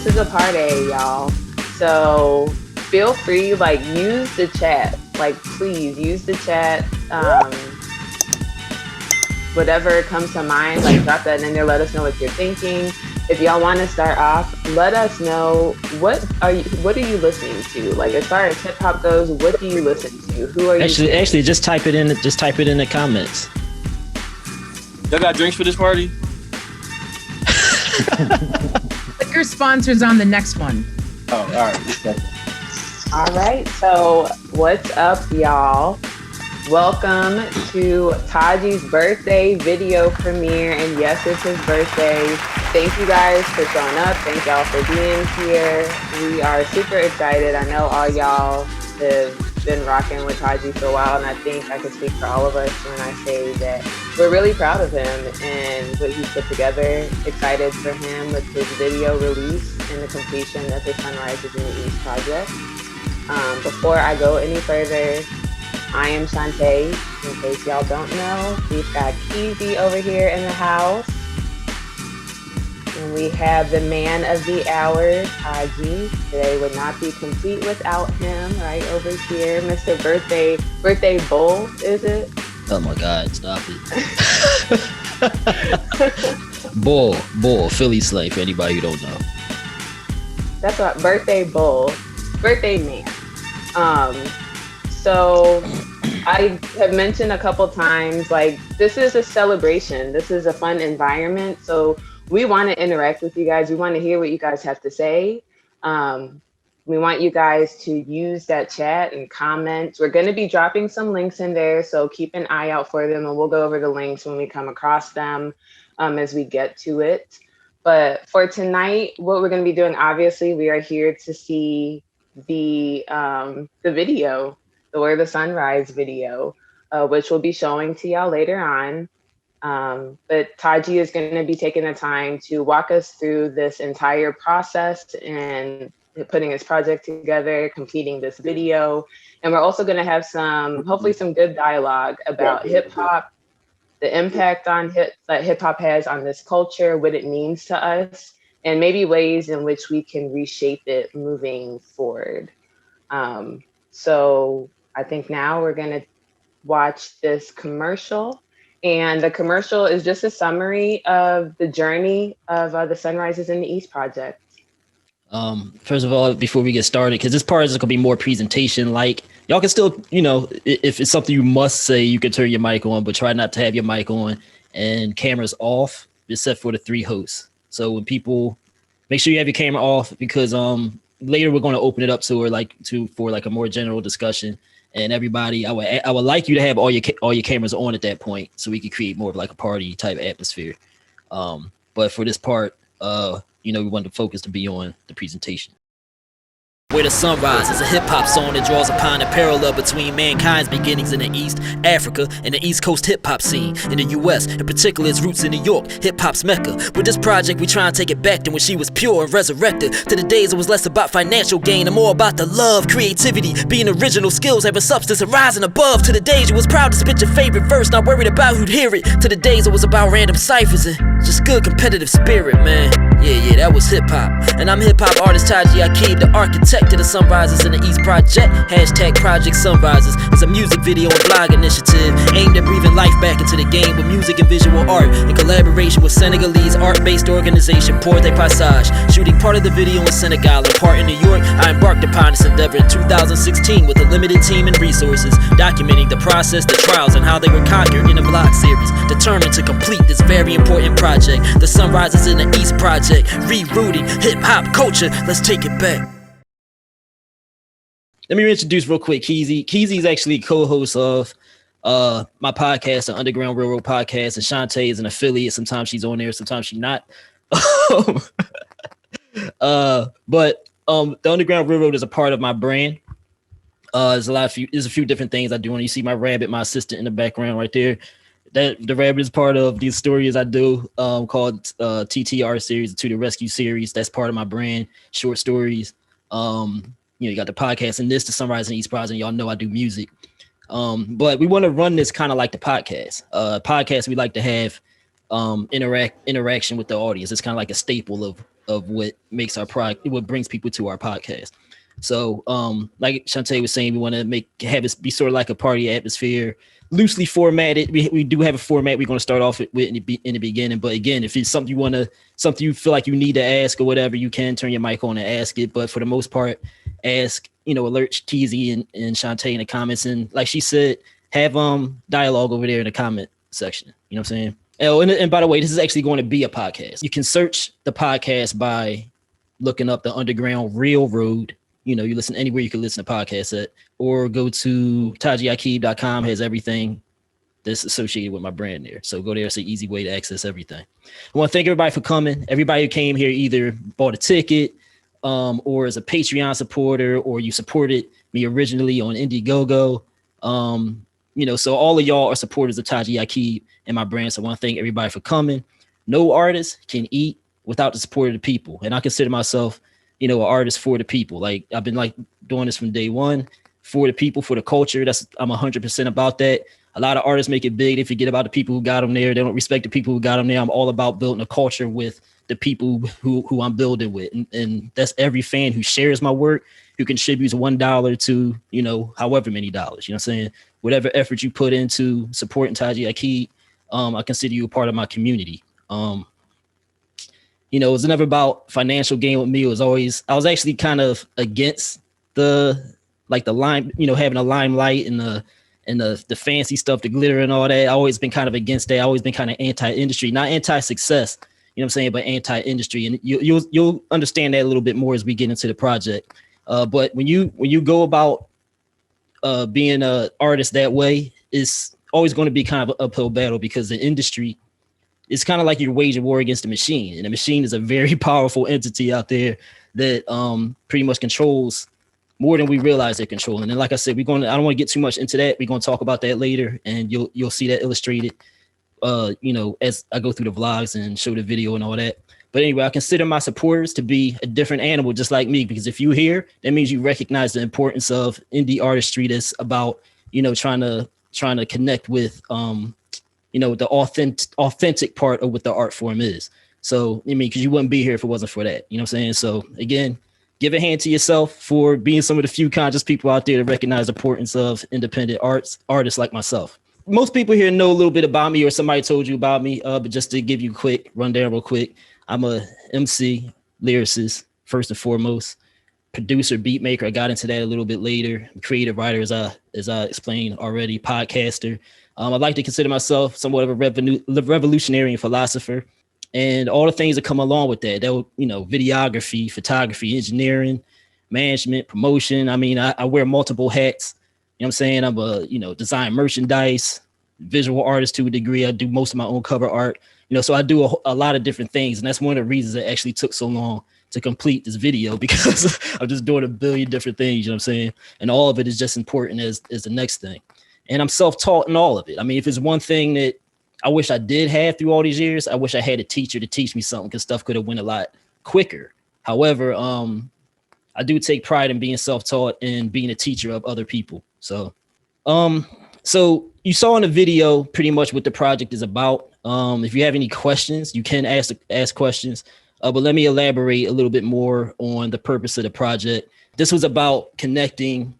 this is a party, y'all. So feel free, like, use the chat. Like, please use the chat. Whatever comes to mind, like, drop that in there. Let us know what you're thinking. If y'all want to start off, let us know what are you listening to? Like, as far as hip hop goes, what do you listen to? Who are you? Actually, just type it in. Just type it in the comments. Y'all got drinks for this party? Liquor sponsors on the next one. Oh, all right. All right. So, what's up, y'all? Welcome to Taji's birthday video premiere. And yes, it's his birthday. Thank you guys for showing up. Thank y'all for being here. We are super excited. I know all y'all have been rocking with Taji for a while, and I think I can speak for all of us when I say that we're really proud of him and what he's put together. Excited for him with his video release and the completion of his Sunrises in the East project. Before I go any further, I am Shantae. In case y'all don't know, we've got Keezy over here in the house. And we have the man of the hour, Taji. Today would not be complete without him, right over here. Mr. Birthday Bull, is it? Oh my God, stop it. Bull, Philly slang for anybody who don't know. That's what, Birthday Bull, birthday man. So I have mentioned a couple times, like, this is a celebration. This is a fun environment. So we want to interact with you guys. We want to hear what you guys have to say. We want you guys to use that chat and comment. We're going to be dropping some links in there, so keep an eye out for them, and we'll go over the links when we come across them as we get to it. But for tonight, what we're going to be doing, obviously, we are here to see the video, the Where the Sunrise video, which we'll be showing to y'all later on. But Taji is going to be taking the time to walk us through this entire process and putting his project together, completing this video. And we're also going to have hopefully some good dialogue about hip hop, the impact that hip hop has on this culture, what it means to us, and maybe ways in which we can reshape it moving forward. So I think now we're going to watch this commercial. And the commercial is just a summary of the journey of the Sunrises in the East project. First of all, before we get started, because this part is going to be more presentation, like, y'all can still, if it's something you must say, you can turn your mic on, but try not to have your mic on and cameras off, except for the three hosts. So when people, make sure you have your camera off, because later we're going to open it up for a more general discussion. And everybody, I would like you to have all your cameras on at that point, so we can create more of like a party type atmosphere. But for this part, we want the focus to be on the presentation. Where the Sunrise is a hip-hop song that draws upon a parallel between mankind's beginnings in the East, Africa, and the East Coast hip-hop scene in the U.S., in particular its roots in New York, hip-hop's mecca. With this project, we try and take it back to when she was pure and resurrected, to the days it was less about financial gain and more about the love, creativity, being original, skills, having substance, and rising above, to the days you was proud to spit your favorite verse, not worried about who'd hear it, to the days it was about random ciphers and just good competitive spirit, man. Yeah, that was hip-hop. And I'm hip-hop artist Taji Akib, the architect to the Sunrises in the East project. Hashtag Project Sunrises. It's a music video and blog initiative aimed at breathing life back into the game with music and visual art in collaboration with Senegalese art-based organization Porte Passage. Shooting part of the video in Senegal and part in New York, I embarked upon this endeavor in 2016 with a limited team and resources, documenting the process, the trials, and how they were conquered in a vlog series, determined to complete this very important project, the Sunrises in the East project. Rerouting hip-hop culture. Let's take it back. Let me introduce real quick Keezy. Keezy is actually co-host of my podcast, the Underground Railroad podcast, and Shantae is an affiliate. Sometimes she's on there, sometimes she's not. But the Underground Railroad is a part of my brand. There's a few different things I do. When you see my rabbit, my assistant in the background right there, that the rabbit is part of these stories I do called TTR series, To the Rescue series. That's part of my brand. Short stories. You got the podcast and this, the Sunrise and East Project. Y'all know I do music. But we want to run this kind of like the podcast. Podcast, we like to have interaction with the audience. It's kind of like a staple of what makes our product, what brings people to our podcast. So like Shantae was saying, we want to have it be sort of like a party atmosphere, loosely formatted. We do have a format we're going to start off with in the beginning, but again, if it's something you feel like you need to ask or whatever, you can turn your mic on and ask it. But for the most part, ask, alert Teasy and Shantae in the comments, and like she said, have dialogue over there in the comment section. You know what I'm saying? Oh, and by the way, this is actually going to be a podcast. You can search the podcast by looking up the Underground Railroad. You listen anywhere you can listen to podcasts at, or go to tajiakib.com, has everything that's associated with my brand there. So go there. It's an easy way to access everything. I want to thank everybody for coming. Everybody who came here either bought a ticket or as a Patreon supporter, or you supported me originally on Indiegogo. So all of y'all are supporters of Taji Akib and my brand. So I want to thank everybody for coming. No artist can eat without the support of the people. And I consider myself, an artist for the people. Like, I've been doing this from day one, for the people, for the culture. I'm 100% about that. A lot of artists make it big. They forget about the people who got them there. They don't respect the people who got them there. I'm all about building a culture with the people who I'm building with. And that's every fan who shares my work, who contributes $1 to, however many dollars, you know what I'm saying? Whatever effort you put into supporting Taji Akib, I consider you a part of my community. It was never about financial gain with me. I was actually kind of against the lime, having a limelight and the fancy stuff, the glitter and all that. I always been kind of against that. I always been kind of anti-industry, not anti-success, you know what I'm saying, but anti-industry. And you'll understand that a little bit more as we get into the project. But when you go about being an artist that way, it's always going to be kind of an uphill battle, because the industry, it's kind of like you're waging war against the machine, and the machine is a very powerful entity out there that pretty much controls more than we realize they're controlling. And like I said, I don't want to get too much into that. We're going to talk about that later, and you'll see that illustrated, as I go through the vlogs and show the video and all that. But anyway, I consider my supporters to be a different animal, just like me, because if you here, that means you recognize the importance of indie artistry. That's about, trying to connect with, the authentic part of what the art form is. So, because you wouldn't be here if it wasn't for that, you know what I'm saying? So again, give a hand to yourself for being some of the few conscious people out there to recognize the importance of independent artists like myself. Most people here know a little bit about me, or somebody told you about me, but just to give you a quick rundown real quick, I'm a MC, lyricist, first and foremost, producer, beat maker. I got into that a little bit later. Creative writer, as I explained already, podcaster. I'd like to consider myself somewhat of a revolutionary and philosopher, and all the things that come along with that. Videography, photography, engineering, management, promotion. I mean, I wear multiple hats. You know what I'm saying? I'm a, design merchandise, visual artist to a degree. I do most of my own cover art. So I do a lot of different things, and that's one of the reasons it actually took so long to complete this video, because I'm just doing a billion different things, you know what I'm saying? And all of it is just important as the next thing. And I'm self-taught in all of it. I mean, if it's one thing that I wish I did have through all these years, I wish I had a teacher to teach me something, because stuff could have went a lot quicker. However, I do take pride in being self-taught and being a teacher of other people. So you saw in the video pretty much what the project is about. If you have any questions, you can ask questions. But let me elaborate a little bit more on the purpose of the project. This was about connecting,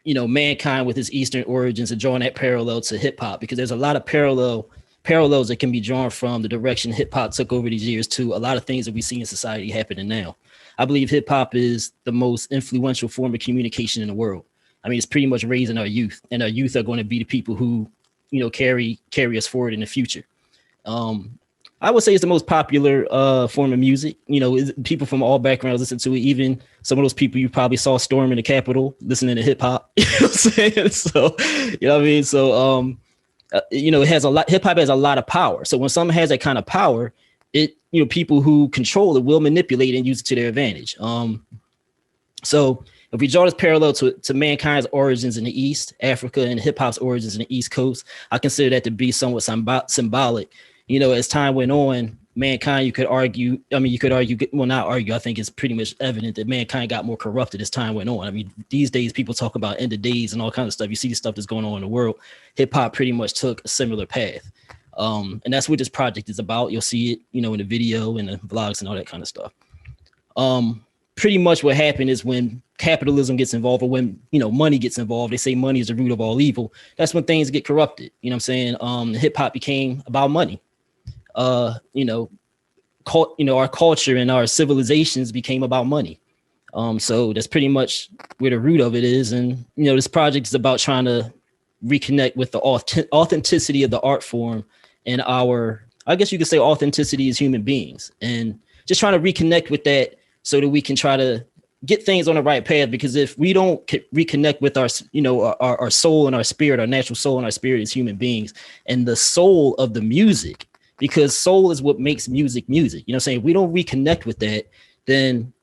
mankind with his Eastern origins and drawing that parallel to hip hop, because there's a lot of parallels that can be drawn from the direction hip hop took over these years to a lot of things that we see in society happening now. I believe hip hop is the most influential form of communication in the world. I mean, it's pretty much raising our youth, and our youth are going to be the people who, carry us forward in the future. I would say it's the most popular form of music. People from all backgrounds listen to it. Even some of those people you probably saw storming the Capitol listening to hip hop. You know what I'm saying? So, you know what I mean? So, it has a lot. Hip hop has a lot of power. So when something has that kind of power, people who control it will manipulate and use it to their advantage. So if we draw this parallel to mankind's origins in the East, Africa, and hip hop's origins in the East Coast, I consider that to be somewhat symbolic. As time went on, mankind, you could argue, well, not argue, I think it's pretty much evident that mankind got more corrupted as time went on. I mean, these days people talk about end of days and all kinds of stuff. You see the stuff that's going on in the world. Hip hop pretty much took a similar path. And that's what this project is about. You'll see it, in the video and the vlogs and all that kind of stuff. Pretty much what happened is when capitalism gets involved, or when money gets involved, they say money is the root of all evil. That's when things get corrupted. You know what I'm saying? Hip hop became about money. Our culture and our civilizations became about money. So that's pretty much where the root of it is. And this project is about trying to reconnect with the authenticity of the art form and our, I guess you could say, authenticity as human beings, and just trying to reconnect with that so that we can try to get things on the right path. Because if we don't reconnect with our soul and our spirit, our natural soul and our spirit as human beings, and the soul of the music, because soul is what makes music. You know what I'm saying? If we don't reconnect with that, then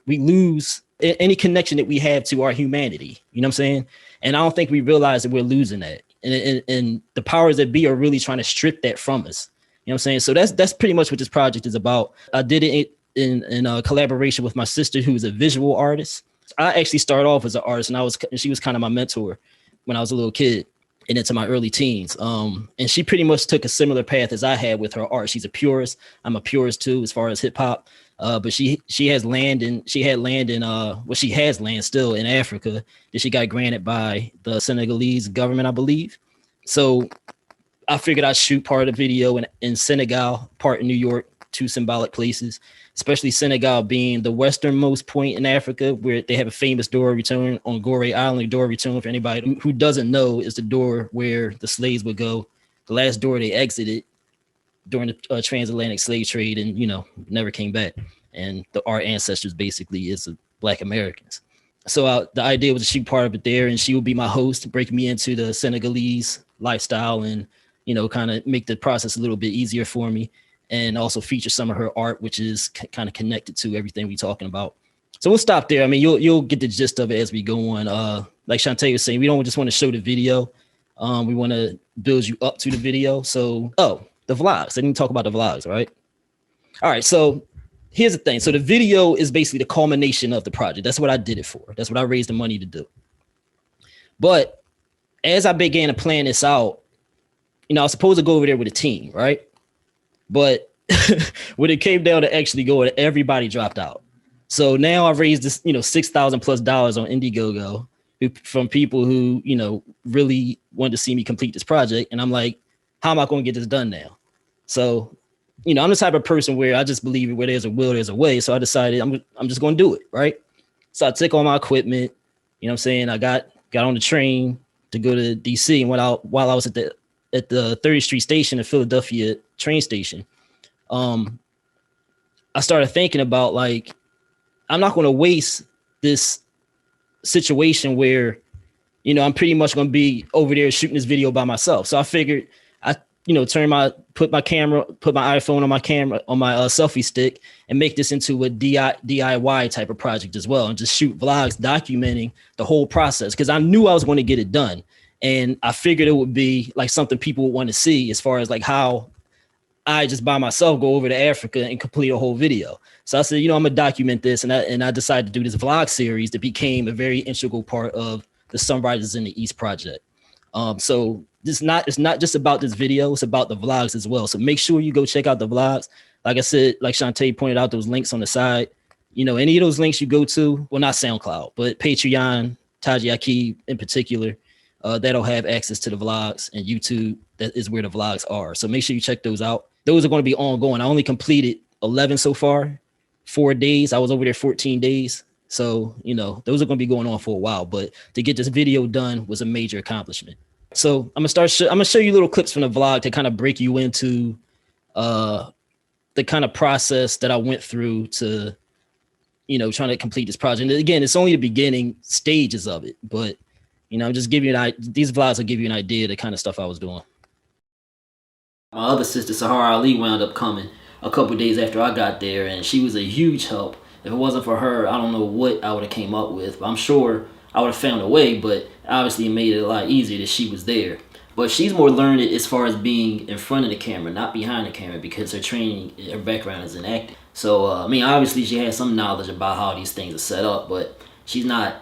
we lose any connection that we have to our humanity. You know what I'm saying? And I don't think we realize that we're losing that. And the powers that be are really trying to strip that from us. You know what I'm saying? So that's pretty much what this project is about. I did it in collaboration with my sister, who's a visual artist. I actually started off as an artist, and she was kind of my mentor when I was a little kid and into my early teens. And she pretty much took a similar path as I had with her art. She's a purist. I'm a purist too, as far as hip hop. But she has land, and she has land still in Africa that she got granted by the Senegalese government, I believe. So I figured I'd shoot part of the video in Senegal, part in New York, two symbolic places, especially Senegal being the westernmost point in Africa, where they have a famous door of return on Gore Island. Door of return, for anybody who doesn't know, is the door where the slaves would go, the last door they exited during the transatlantic slave trade, and never came back. And our ancestors basically is Black Americans. So the idea was to shoot part of it there, and she would be my host, breaking me into the Senegalese lifestyle, and kind of make the process a little bit easier for me, and also feature some of her art, which is kind of connected to everything we're talking about. So we'll stop there. I mean, you'll get the gist of it as we go on. Like Shantae was saying, we don't just want to show the video. We want to build you up to the video. So, the vlogs. I didn't talk about the vlogs, right? All right. So here's the thing. So the video is basically the culmination of the project. That's what I did it for. That's what I raised the money to do. But as I began to plan this out, I was supposed to go over there with a team, right? But when it came down to actually going, everybody dropped out. So now I've raised this, $6,000+ on Indiegogo from people who, really wanted to see me complete this project. And I'm like, how am I going to get this done now? So, I'm the type of person where I just believe where there's a will, there's a way. So I decided I'm just going to do it, right? So I took all my equipment, I got on the train to go to DC. And while I was at the 30th Street station, the Philadelphia train station, I started thinking about, like, I'm not going to waste this situation where, I'm pretty much going to be over there shooting this video by myself. So I figured put my iPhone on my selfie stick and make this into a DIY type of project as well, and just shoot vlogs documenting the whole process, because I knew I was going to get it done. And I figured it would be like something people would want to see, as far as like how I just by myself go over to Africa and complete a whole video. So I said, I'm gonna document this, and I decided to do this vlog series that became a very integral part of the Sunrises in the East project. So it's not just about this video, it's about the vlogs as well. So make sure you go check out the vlogs. Like I said, like Shantae pointed out, those links on the side, any of those links you go to, well, not SoundCloud, but Patreon, Taji Akib in particular, that'll have access to the vlogs, and YouTube, that is where the vlogs are. So make sure you check those out. Those are going to be ongoing. I only completed 11 so far, 4 days. I was over there 14 days. So, those are going to be going on for a while, but to get this video done was a major accomplishment. So I'm going to show you little clips from the vlog to kind of break you into the kind of process that I went through to, trying to complete this project. And again, it's only the beginning stages of it, but, I'm just giving you these vlogs will give you an idea of the kind of stuff I was doing. My other sister, Sahara Ali, wound up coming a couple days after I got there, and she was a huge help. If it wasn't for her, I don't know what I would have came up with. But I'm sure I would have found a way, but obviously it made it a lot easier that she was there. But she's more learned as far as being in front of the camera, not behind the camera, because her training, her background is in acting. So, obviously she has some knowledge about how these things are set up, but she's never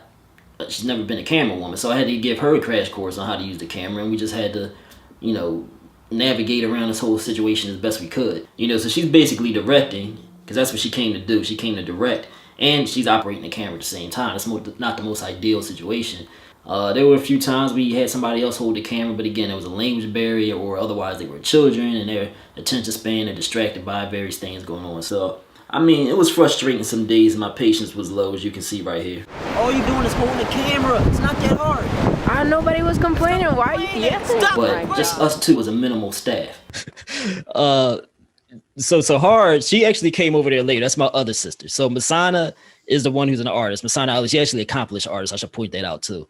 been a camera woman. So I had to give her a crash course on how to use the camera, and we just had to, navigate around this whole situation as best we could. You know, so she's basically directing, because that's what she came to do. She came to direct, and she's operating the camera at the same time. It's not the most ideal situation. There were a few times we had somebody else hold the camera, but again, there was a language barrier, or otherwise they were children and their attention span are distracted by various things going on. So, I mean, it was frustrating some days, and my patience was low, as you can see right here. All you doing is holding the camera. It's not that hard. Nobody was complaining. Why are you yapping? But just us two was a minimal staff. So hard. She actually came over there later. That's my other sister. So Masana is the one who's an artist. Masana, she actually accomplished artist. I should point that out too.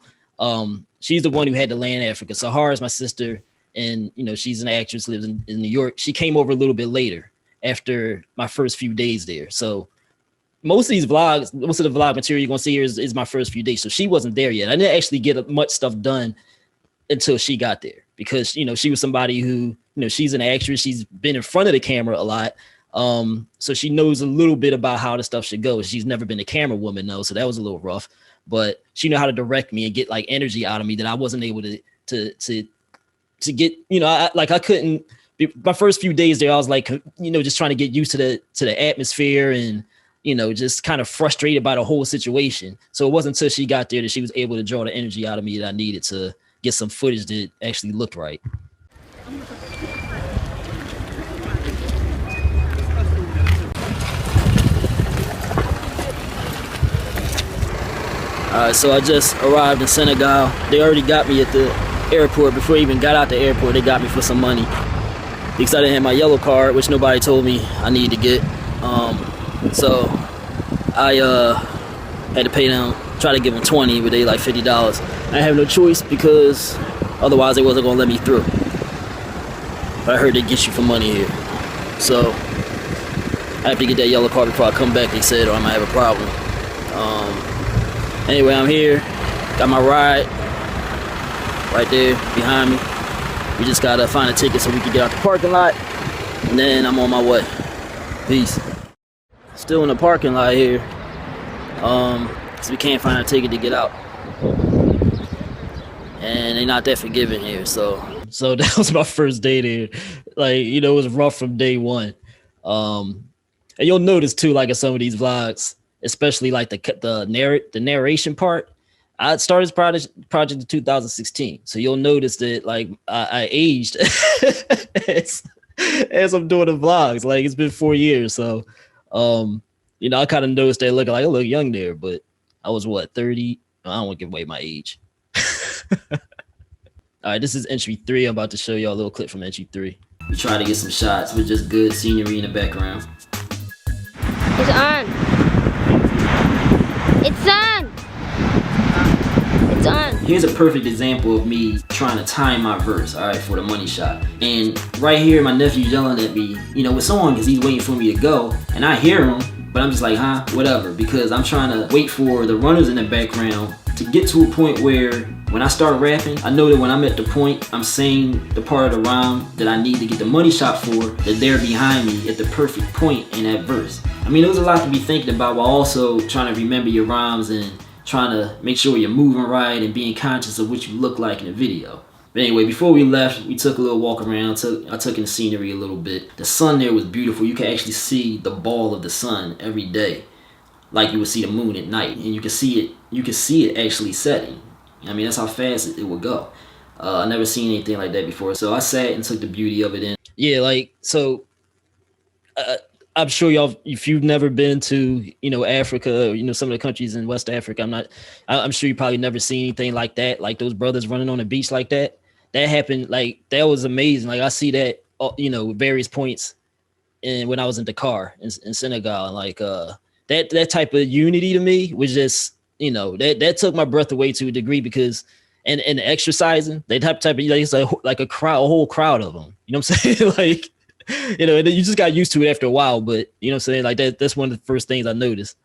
She's the one who had to land in Africa. Sahara is my sister, and you know she's an actress, lives in New York. She came over a little bit later after my first few days there. So most of the vlog material you're gonna see here is my first few days. So she wasn't there yet. I didn't actually get much stuff done until she got there, because you know she was somebody who, you know, she's an actress. She's been in front of the camera a lot. So she knows a little bit about how the stuff should go. She's never been a camera woman though, so that was a little rough. But she knew how to direct me and get like energy out of me that I wasn't able to get. You know, I couldn't. My first few days there, I was like, you know, just trying to get used to the atmosphere, and you know, just kind of frustrated by the whole situation. So it wasn't until she got there that she was able to draw the energy out of me that I needed to get some footage that actually looked right. So I just arrived in Senegal. They already got me at the airport. Before I even got out the airport, they got me for some money because I didn't have my yellow card, which nobody told me I needed to get. So I had to pay them, try to give them 20, but they like $50. I have no choice because otherwise they wasn't gonna let me through. But I heard they get you for money here, so I have to get that yellow card before I come back, they said, or I might have a problem. Anyway, I'm here, got my ride right there behind me. We just gotta find a ticket so we can get out the parking lot, and then I'm on my way. Peace. Still in the parking lot here, because we can't find a ticket to get out, and they're not that forgiving here. So that was my first day there. Like, you know, it was rough from day one. And you'll notice too, like in some of these vlogs, especially like the narration part. I started this project in 2016, so you'll notice that like I aged as I'm doing the vlogs. Like it's been 4 years, so you know, I kind of noticed that looking like I look young there, but I was what, 30? I don't want to give away my age. All right, this is entry 3. I'm about to show y'all a little clip from entry 3. We try to get some shots with just good scenery in the background. It's on. It's on. It's on. Here's a perfect example of me trying to time my verse, all right, for the money shot. And right here, my nephew's yelling at me, you know, it's on because he's waiting for me to go. And I hear him, but I'm just like, huh, whatever, because I'm trying to wait for the runners in the background to get to a point where when I start rapping, I know that when I'm at the point, I'm saying the part of the rhyme that I need to get the money shot for, that they're behind me at the perfect point in that verse. I mean, there was a lot to be thinking about while also trying to remember your rhymes and trying to make sure you're moving right and being conscious of what you look like in the video. But anyway, before we left, we took a little walk around. I took in the scenery a little bit. The sun there was beautiful. You can actually see the ball of the sun every day, like you would see the moon at night, and you can see it. You can see it actually setting. I mean, that's how fast it would go. I never seen anything like that before, so I sat and took the beauty of it in. Yeah, like so. I'm sure y'all, if you've never been to, you know, Africa, or, you know, some of the countries in West Africa, I'm sure you probably never seen anything like that, like those brothers running on the beach like that. That happened, like, that was amazing. Like, I see that, you know, various points when I was in Dakar in Senegal. Like, that type of unity to me was just, you know, that took my breath away to a degree, because, and exercising, that type of, like, it's like a whole crowd of them. You know what I'm saying? Like, you know, you just got used to it after a while, but you know what I'm saying? Like that's one of the first things I noticed.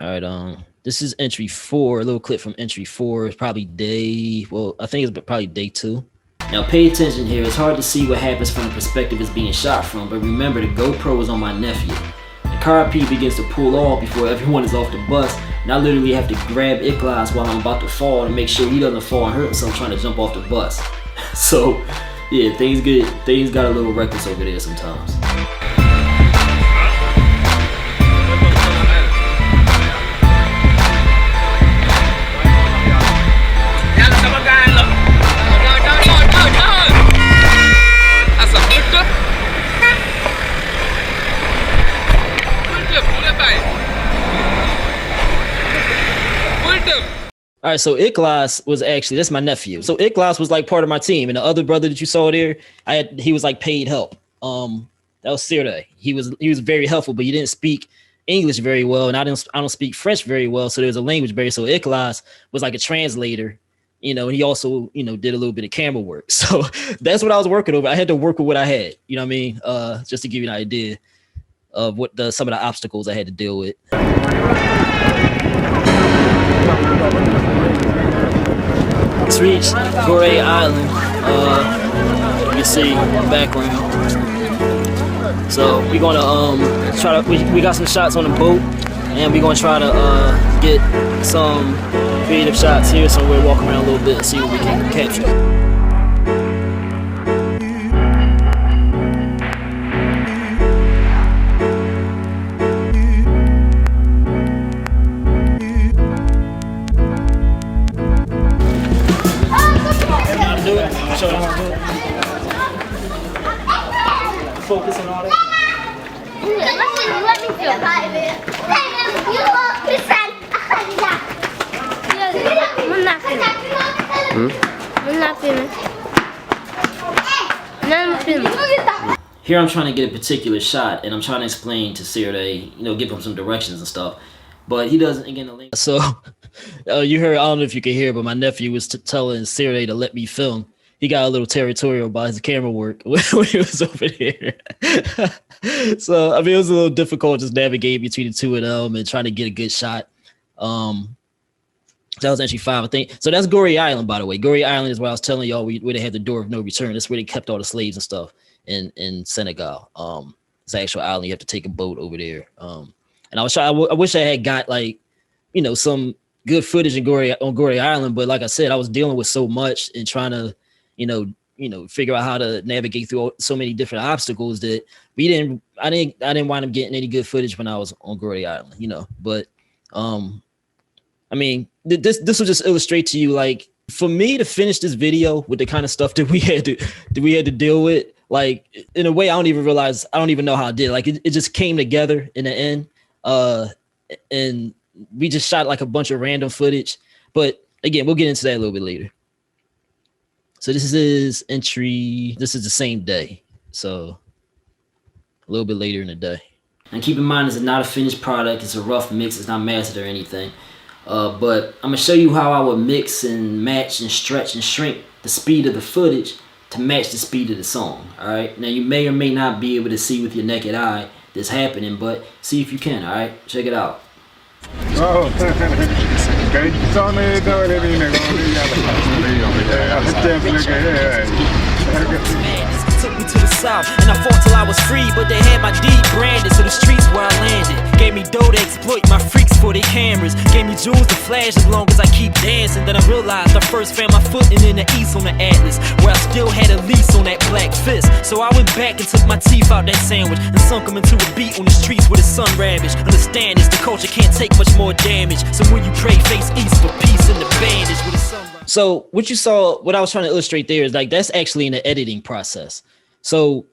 All right, this is entry 4, a little clip from entry 4. It's probably I think it's probably day 2. Now pay attention here. It's hard to see what happens from the perspective it's being shot from, but remember the GoPro is on my nephew. The car P begins to pull off before everyone is off the bus, and I literally have to grab Iklas while I'm about to fall to make sure he doesn't fall and hurt himself trying to jump off the bus. So Yeah, things got a little reckless over there sometimes. All right, so Iklas was actually, that's my nephew. So Iklas was like part of my team, and the other brother that you saw there, he was like paid help. That was Sirde. He was very helpful, but he didn't speak English very well, and I don't speak French very well, so there was a language barrier. So Iklas was like a translator, and he also did a little bit of camera work. So that's what I was working over. I had to work with what I had, you know what I mean? Just to give you an idea of what some of the obstacles I had to deal with. Let's reach Goree Island. You can see in the background. So we're gonna try to we got some shots on the boat, and we're gonna try to get some creative shots here. So we're walking around a little bit and see what we can capture. Show them how to do it. Focus on all that. Let me feel. I'm not feeling. I'm not feeling. I'm feeling. Here I'm trying to get a particular shot, and I'm trying to explain to Sirde, give him some directions and stuff. But he doesn't get the link. So you heard, I don't know if you can hear, but my nephew was telling Sirde to let me film. He got a little territorial about his camera work when he was over there. So, I mean, it was a little difficult just navigating between the two of them and trying to get a good shot. That was actually 5, I think. So that's Goree Island, by the way. Goree Island is where I was telling y'all where they had the door of no return. That's where they kept all the slaves and stuff in Senegal. It's an actual island. You have to take a boat over there. And I was trying. I wish I had got some good footage on Goree Island, but like I said, I was dealing with so much and trying to figure out how to navigate through so many different obstacles that I didn't wind up getting any good footage when I was on Goree Island, but I mean, this will just illustrate to you, like, for me to finish this video with the kind of stuff that we had to deal with, like, in a way, I don't even know how I did. Like, it just came together in the end. And we just shot like a bunch of random footage, but again, we'll get into that a little bit later. So this is entry. This is the same day. So a little bit later in the day. And keep in mind, it's not a finished product. It's a rough mix. It's not mastered or anything. But I'm gonna show you how I would mix and match and stretch and shrink the speed of the footage to match the speed of the song. All right. Now you may or may not be able to see with your naked eye this happening, but see if you can. All right. Check it out. Oh. Took me to the south, and I fought till I was free, but they had my deed branded, so the streets where I landed gave me dough to exploit my freaks for their cameras, gave me jewels to flash as long as I keep dancing. Then I realized I first found my footing in the east on the Atlas, where I still had a lease on that black fist. So I went back and took my teeth out that sandwich and sunk them into a beat on the streets where the sun ravaged. Understand this, the culture can't take much more damage, so when you pray, face east for peace in the bandage with the sun. So what you saw, what I was trying to illustrate there is like, that's actually in the editing process. So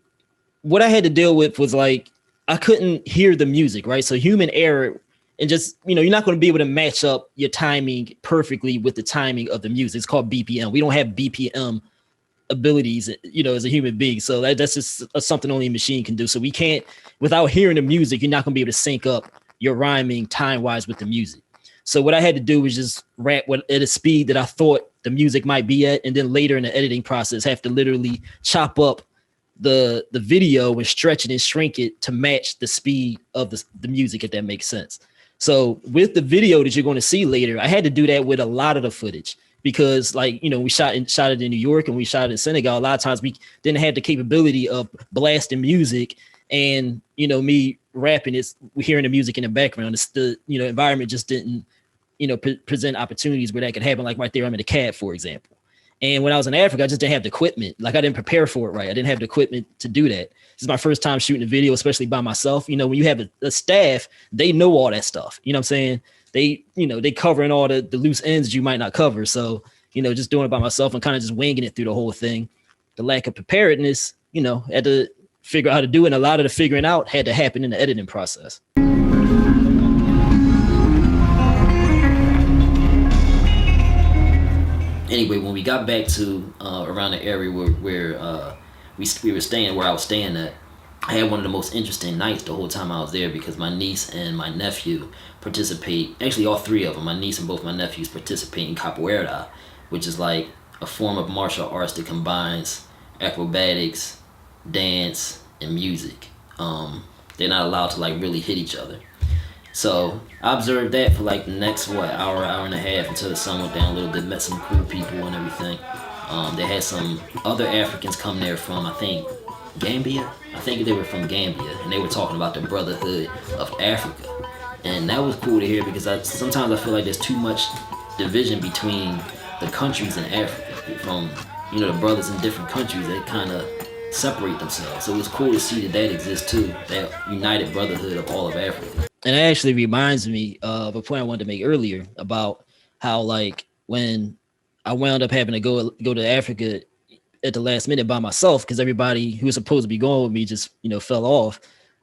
what I had to deal with was like, I couldn't hear the music, right? So human error, and just, you're not going to be able to match up your timing perfectly with the timing of the music. It's called BPM. We don't have BPM abilities, as a human being. So that's just something only a machine can do. So we can't, without hearing the music, you're not going to be able to sync up your rhyming time-wise with the music. So what I had to do was just rap at a speed that I thought the music might be at, and then later in the editing process, have to literally chop up the video and stretch it and shrink it to match the speed of the music, if that makes sense. So with the video that you're going to see later, I had to do that with a lot of the footage because, like, we shot it in New York and we shot it in Senegal. A lot of times we didn't have the capability of blasting music and, me rapping is hearing the music in the background. It's the, environment just didn't, present opportunities where that could happen. Like right there, I'm in a cab, for example. And when I was in Africa, I just didn't have the equipment. Like I didn't prepare for it right. I didn't have the equipment to do that. This is my first time shooting a video, especially by myself. You know, when you have a staff, they know all that stuff. You know what I'm saying? They covering all the loose ends that you might not cover. So, just doing it by myself and kind of just winging it through the whole thing. The lack of preparedness, had to figure out how to do it. And a lot of the figuring out had to happen in the editing process. Anyway, when we got back to around the area where we were staying, where I was staying at, I had one of the most interesting nights the whole time I was there because my niece and my nephew participate. Actually, all three of them, my niece and both my nephews, participate in capoeira, which is like a form of martial arts that combines acrobatics, dance, and music. They're not allowed to like really hit each other. So I observed that for like the next hour and a half until the sun went down a little bit. Met some cool people and everything. They had some other Africans come there from, I think, Gambia. I think they were from Gambia, and they were talking about the brotherhood of Africa, and that was cool to hear because sometimes I feel like there's too much division between the countries in Africa. From the brothers in different countries, they kind of separate themselves. So it was cool to see that exists too, that united brotherhood of all of Africa. And it actually reminds me of a point I wanted to make earlier about how, like, when I wound up having to go to Africa at the last minute by myself because everybody who was supposed to be going with me just, fell off.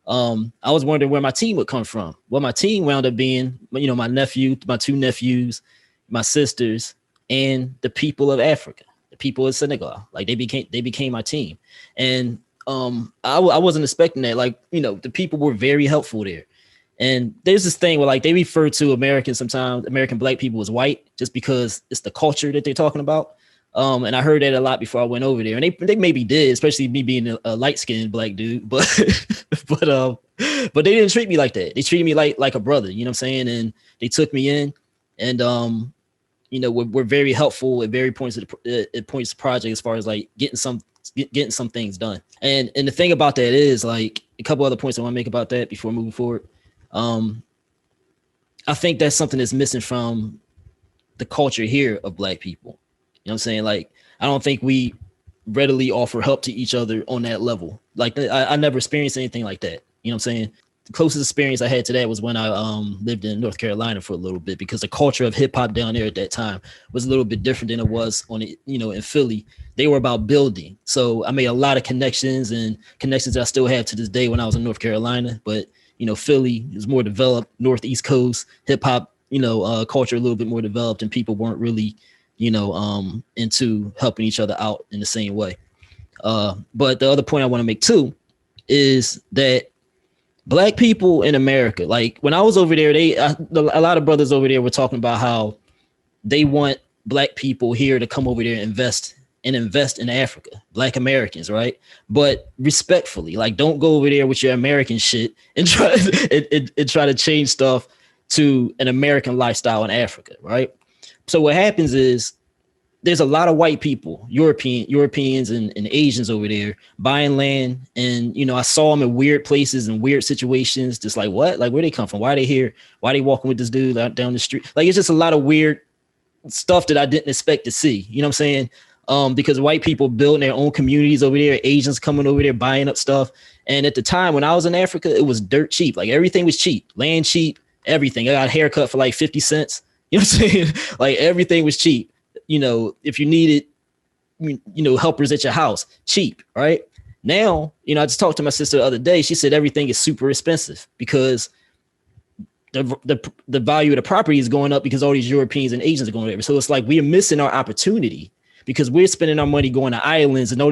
I was wondering where my team would come from. Well, my team wound up being, my nephew, my two nephews, my sisters, and the people of Africa, the people of Senegal. Like they became my team. And I wasn't expecting that. Like, the people were very helpful there. And there's this thing where like they refer to American black people as white just because it's the culture that they're talking about. And I heard that a lot before I went over there, and they maybe did, especially me being a light-skinned black dude, but they didn't treat me like that. They treated me like a brother, you know what I'm saying? And they took me in, and we're very helpful at various points of the project as far as like getting some things done. And the thing about that is like a couple other points I want to make about that before moving forward. I think that's something that's missing from the culture here of black people. You know what I'm saying? Like, I don't think we readily offer help to each other on that level. Like, I never experienced anything like that. You know what I'm saying? The closest experience I had to that was when I lived in North Carolina for a little bit, because the culture of hip hop down there at that time was a little bit different than it was in Philly. They were about building. So I made a lot of connections that I still have to this day when I was in North Carolina. But, Philly is more developed, Northeast Coast hip hop, culture a little bit more developed, and people weren't really into helping each other out in the same way. But the other point I want to make too is that black people in America, like when I was over there, a lot of brothers over there were talking about how they want black people here to come over there and invest in Africa, black Americans, right? But respectfully, like, don't go over there with your American shit and try to change stuff to an American lifestyle in Africa, right? So what happens is there's a lot of white people, Europeans and Asians over there buying land. And, I saw them in weird places and weird situations, just like, what? Like, where they come from? Why are they here? Why are they walking with this dude out down the street? Like, it's just a lot of weird stuff that I didn't expect to see. You know what I'm saying? Because white people building their own communities over there, Asians coming over there, buying up stuff. And at the time when I was in Africa, it was dirt cheap. Like, everything was cheap, land cheap, everything. I got a haircut for like 50 cents. You know what I'm saying? Like, everything was cheap. If you needed, helpers at your house, cheap, right? Now, I just talked to my sister the other day. She said everything is super expensive because the value of the property is going up because all these Europeans and Asians are going over. So it's like we're missing our opportunity because we're spending our money going to islands and all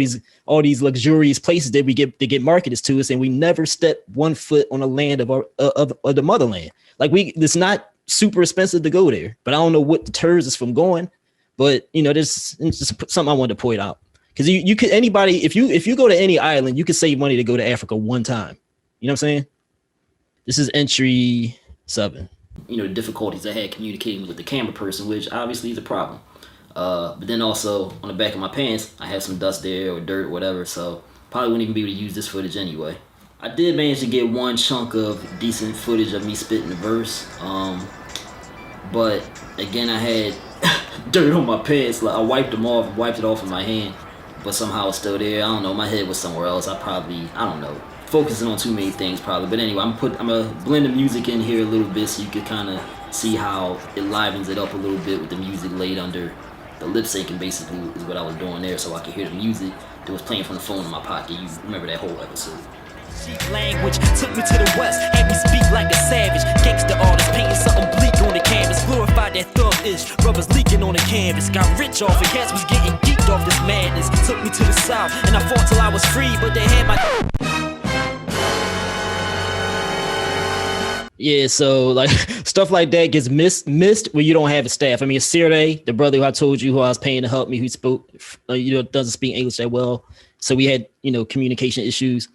these luxurious places that get marketed to us, and we never step one foot on the land of the motherland. Like, it's not super expensive to go there, but I don't know what deters us from going. But this is just something I wanted to point out, because you could, anybody, if you go to any island, you could save money to go to Africa one time. You know what I'm saying? This is entry 7. The difficulties I had communicating with the camera person, which obviously is a problem. But then also on the back of my pants, I have some dust there or dirt or whatever, so probably wouldn't even be able to use this footage anyway. I did manage to get one chunk of decent footage of me spitting the verse, but again, I had dirt on my pants. Like I wiped them off, wiped it off with my hand, but somehow it's still there. I don't know. My head was somewhere else. I don't know, focusing on too many things probably. But anyway, I'm gonna blend the music in here a little bit so you can kind of see how it livens it up a little bit with the music laid under the lip syncing. Basically, is what I was doing there, so I could hear the music that was playing from the phone in my pocket. You remember that whole episode? Language took me to the west, had me speak like a savage. Gangsta artist painting something bleak on the canvas. Glorified that thug-ish, rubbers leaking on the canvas. Got rich off it, cats was getting geeked off this madness. Took me to the south, and I fought till I was free, but they had my... Yeah, so like stuff like that gets missed when you don't have a staff. I mean, Sirde, the brother who I told you who I was paying to help me, who spoke, doesn't speak English that well. So we had, communication issues.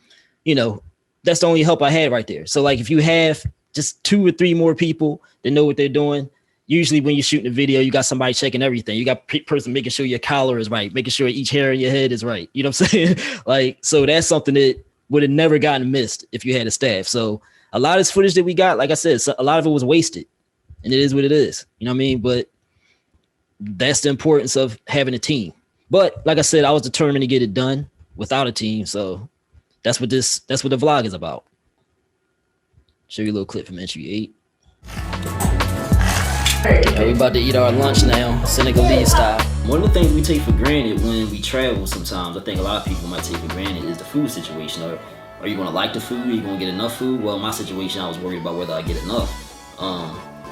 That's the only help I had right there. So like if you have just 2 or 3 more people that know what they're doing, usually when you're shooting a video, you got somebody checking everything. You got person making sure your collar is right, making sure each hair in your head is right. You know what I'm saying? Like, so that's something that would have never gotten missed if you had a staff. So a lot of this footage that we got, like I said, a lot of it was wasted, and it is what it is. You know what I mean? But that's the importance of having a team. But like I said, I was determined to get it done without a team. So that's what the vlog is about. Show you a little clip from n.w.a. We about to eat our lunch now, Senegalese style. One of the things we take for granted when we travel sometimes, I think a lot of people might take for granted, is the food situation. Are you gonna like the food? Are you gonna get enough food? Well, in my situation, I was worried about whether I get enough.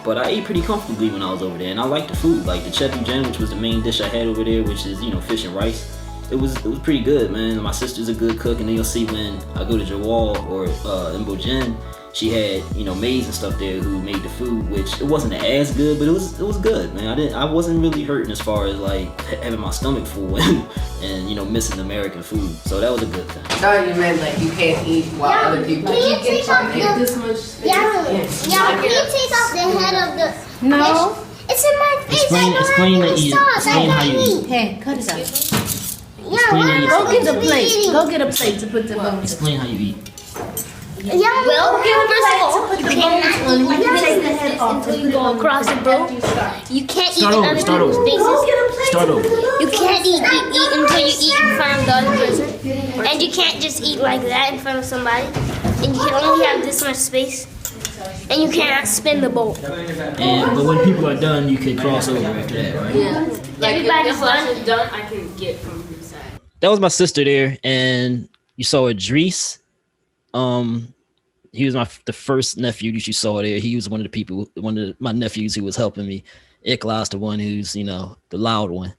But I ate pretty comfortably when I was over there, and I liked the food. Like the chetu jen, which was the main dish I had over there, which is, fish and rice. It was pretty good, man. My sister's a good cook, and then you'll see when I go to n.w.a or n.w.a, she had, maids and stuff there who made the food, which it wasn't as good, but it was good, man. I wasn't really hurting as far as like having my stomach full and missing American food. So that was a good thing. No, you meant like you can't eat while other people. Can you take off this much space? Yeah, can you take off the head of the No. fish? It's in my face. Explain how you eat. Hey, cut it out. Yeah, Go get a plate. Go get a plate to put the bones. Explain how you eat. Yeah, well, first of all, you can't take the head off until you go across the bowl. You can't eat in other people's faces. Start over. You can't eat until you eat in front of the other person. And you can't just eat like that in front of somebody. And you can only have this much space. And you cannot spin the bowl. But when people are done, you can cross over after that, right? Yeah. Like Everybody's if done, I can get from your side. That was my sister there, and you saw Idris. He was the first nephew that you saw there. He was one of my nephews who was helping me. Ikhlas, the one who's, the loud one.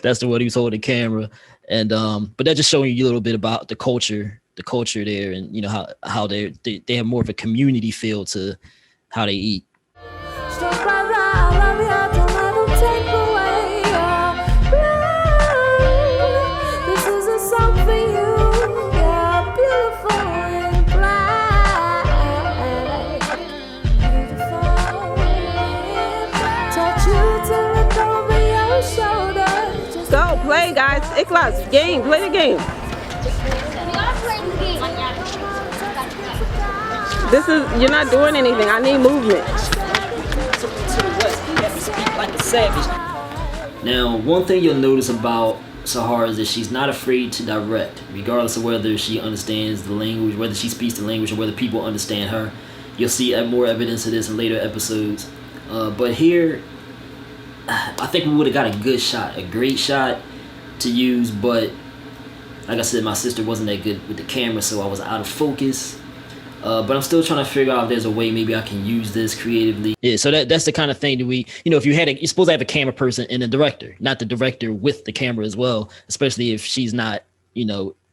That's the one who's holding the camera. And but that just showing you a little bit about the culture there, and how they have more of a community feel to how they eat. Go play, guys. Ikhlas, game. Play the game. You're not doing anything. I need movement. Now, one thing you'll notice about Sahara is that she's not afraid to direct, regardless of whether she understands the language, whether she speaks the language, or whether people understand her. You'll see more evidence of this in later episodes. But here, I think we would have got a great shot to use, but like I said, my sister wasn't that good with the camera, so I was out of focus. But I'm still trying to figure out if there's a way maybe I can use this creatively. Yeah, so that's the kind of thing that we, if you're supposed to have a camera person and a director, not the director with the camera as well, especially if she's not,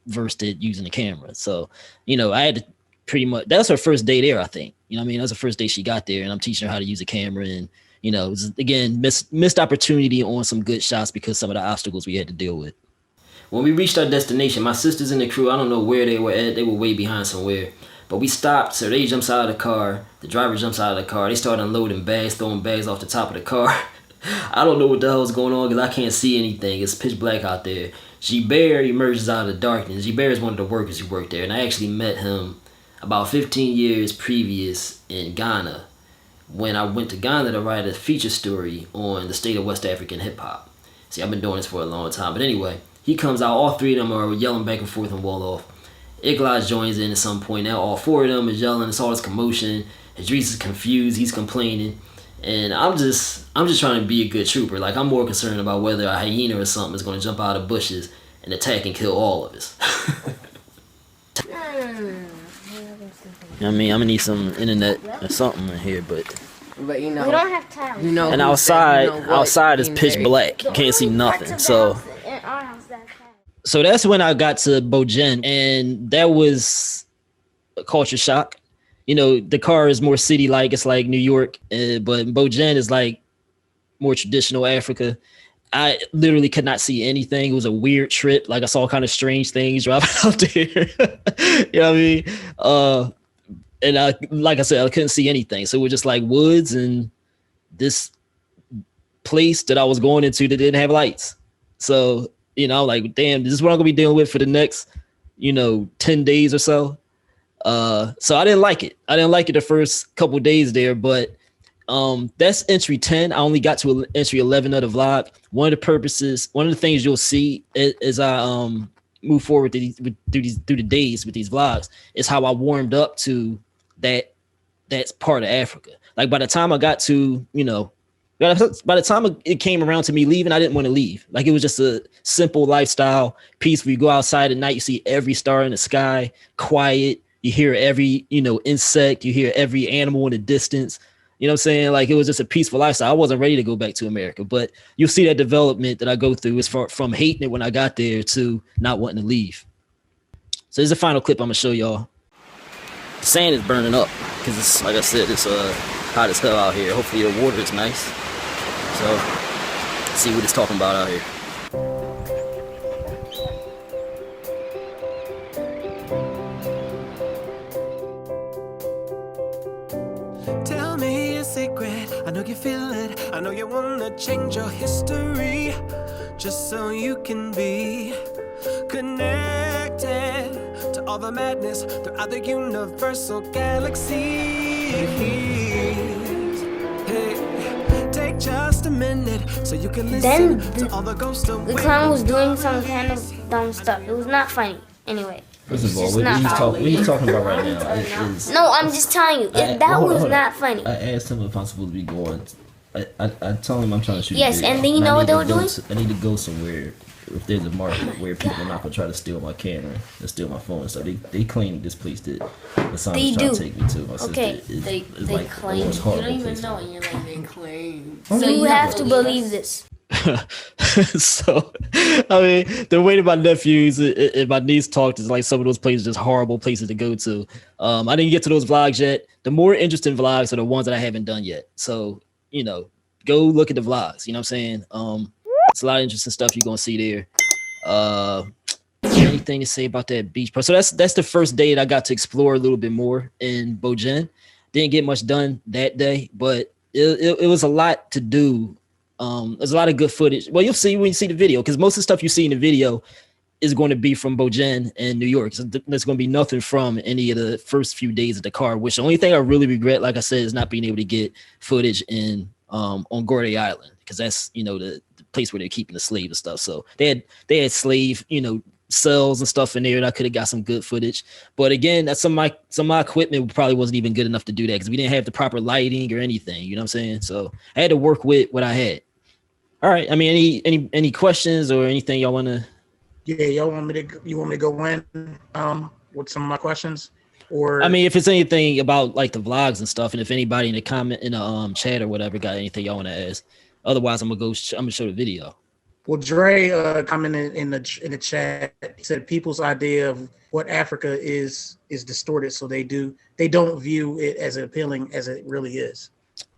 versed at using the camera. So, I had to pretty much, that was her first day there, I think. That was the first day she got there, and I'm teaching her how to use a camera, and it was, again, missed opportunity on some good shots because some of the obstacles we had to deal with. When we reached our destination, my sisters and the crew, I don't know where they were at. They were way behind somewhere. But we stopped, so they jumps out of the car. The driver jumps out of the car. They start unloading bags, throwing bags off the top of the car. I don't know what the hell is going on because I can't see anything. It's pitch black out there. Gibert emerges out of the darkness. Gibert is one of the workers who worked there, and I actually met him about 15 years previous in Ghana when I went to Ghana to write a feature story on the state of West African hip hop. See, I've been doing this for a long time. But anyway, he comes out, all three of them are yelling back and forth and wall off. Iglas joins in at some point. Now all four of them is yelling, it's all this commotion. Idris is confused, he's complaining. And I'm just trying to be a good trooper. Like, I'm more concerned about whether a hyena or something is going to jump out of bushes and attack and kill all of us. I mean, I'm gonna need some internet or something in here, but you know, We don't have time. you know. and who said, outside, you know what, outside is in pitch there. black. You can't see nothing. So In our house, that's time. so that's when I got to Bojen, and that was a culture shock. You know, Dakar is more city-like. It's like New York, but Bojen is like more traditional Africa. I literally could not see anything. It was a weird trip. Like, I saw kind of strange things driving out there. You know what I mean? And like I said, I couldn't see anything. So it was just like woods and this place that I was going into that didn't have lights. So, you know, like, damn, this is what I'm gonna be dealing with for the next, 10 days or so. So I didn't like it. I didn't like it the first couple of days there, but that's entry 10. I only got to entry 11 of the vlog. One of the things you'll see as I move forward through the days with these vlogs is how I warmed up to that's part of Africa. Like, by the time I got to, by the time it came around to me leaving, I didn't want to leave. Like, it was just a simple lifestyle, peaceful. You go outside at night, you see every star in the sky, quiet. You hear every, insect, you hear every animal in the distance. You know what I'm saying? Like, it was just a peaceful lifestyle. I wasn't ready to go back to America, but you'll see that development that I go through is from hating it when I got there to not wanting to leave. So there's a final clip I'm gonna show y'all. The sand is burning up because it's, like I said, it's hot as hell out here. Hopefully the water is nice. So let's see what it's talking about out here. Tell me a secret. I know you feel it. I know you wanna change your history just so you can be connected to all the madness throughout the universal galaxy. Hey, take just a minute so you can listen Then to all the ghosts of The clown was doing some kind of dumb stuff. It was not funny. Anyway. First of all, It's what not are you talking about right now? No, I'm just telling you. That was not funny. I asked him if I'm supposed to be going. I told him I'm trying to shoot. Yes, a video, and then you know what they were doing? I need to go somewhere. If there's a market where people are not gonna try to steal my camera and steal my phone, so they claim this place that the sign They is trying do. to take me to. My Okay. sister is, They is like claim. the most You horrible don't even place. know, and you're like, they claim. You have to believe this. So, I mean, the way that my nephews and my niece talked is like some of those places just horrible places to go to. I didn't get to those vlogs yet. The more interesting vlogs are the ones that I haven't done yet. So, go look at the vlogs. You know what I'm saying? It's a lot of interesting stuff you're gonna see there. Is there anything to say about that beach part? So that's the first day that I got to explore a little bit more in Bojen. Didn't get much done that day, but it was a lot to do. There's a lot of good footage. Well, you'll see when you see the video, because most of the stuff you see in the video is going to be from Bojen and New York. So there's going to be nothing from any of the first few days of Dakar, which the only thing I really regret, like I said, is not being able to get footage in on Gorée Island, because that's, the place where they're keeping the slave and stuff. So they had slave, cells and stuff in there, and I could have got some good footage. But again, that's some of my equipment probably wasn't even good enough to do that, because we didn't have the proper lighting or anything. You know what I'm saying? So I had to work with what I had. All right. I mean, any questions or anything y'all want to? Yeah, you want me to go in with some of my questions? Or I mean, if it's anything about like the vlogs and stuff, and if anybody in the comment in the chat or whatever got anything y'all want to ask, otherwise I'm gonna show the video. Well, Dre commented in the chat. He said people's idea of what Africa is distorted, so they don't view it as appealing as it really is.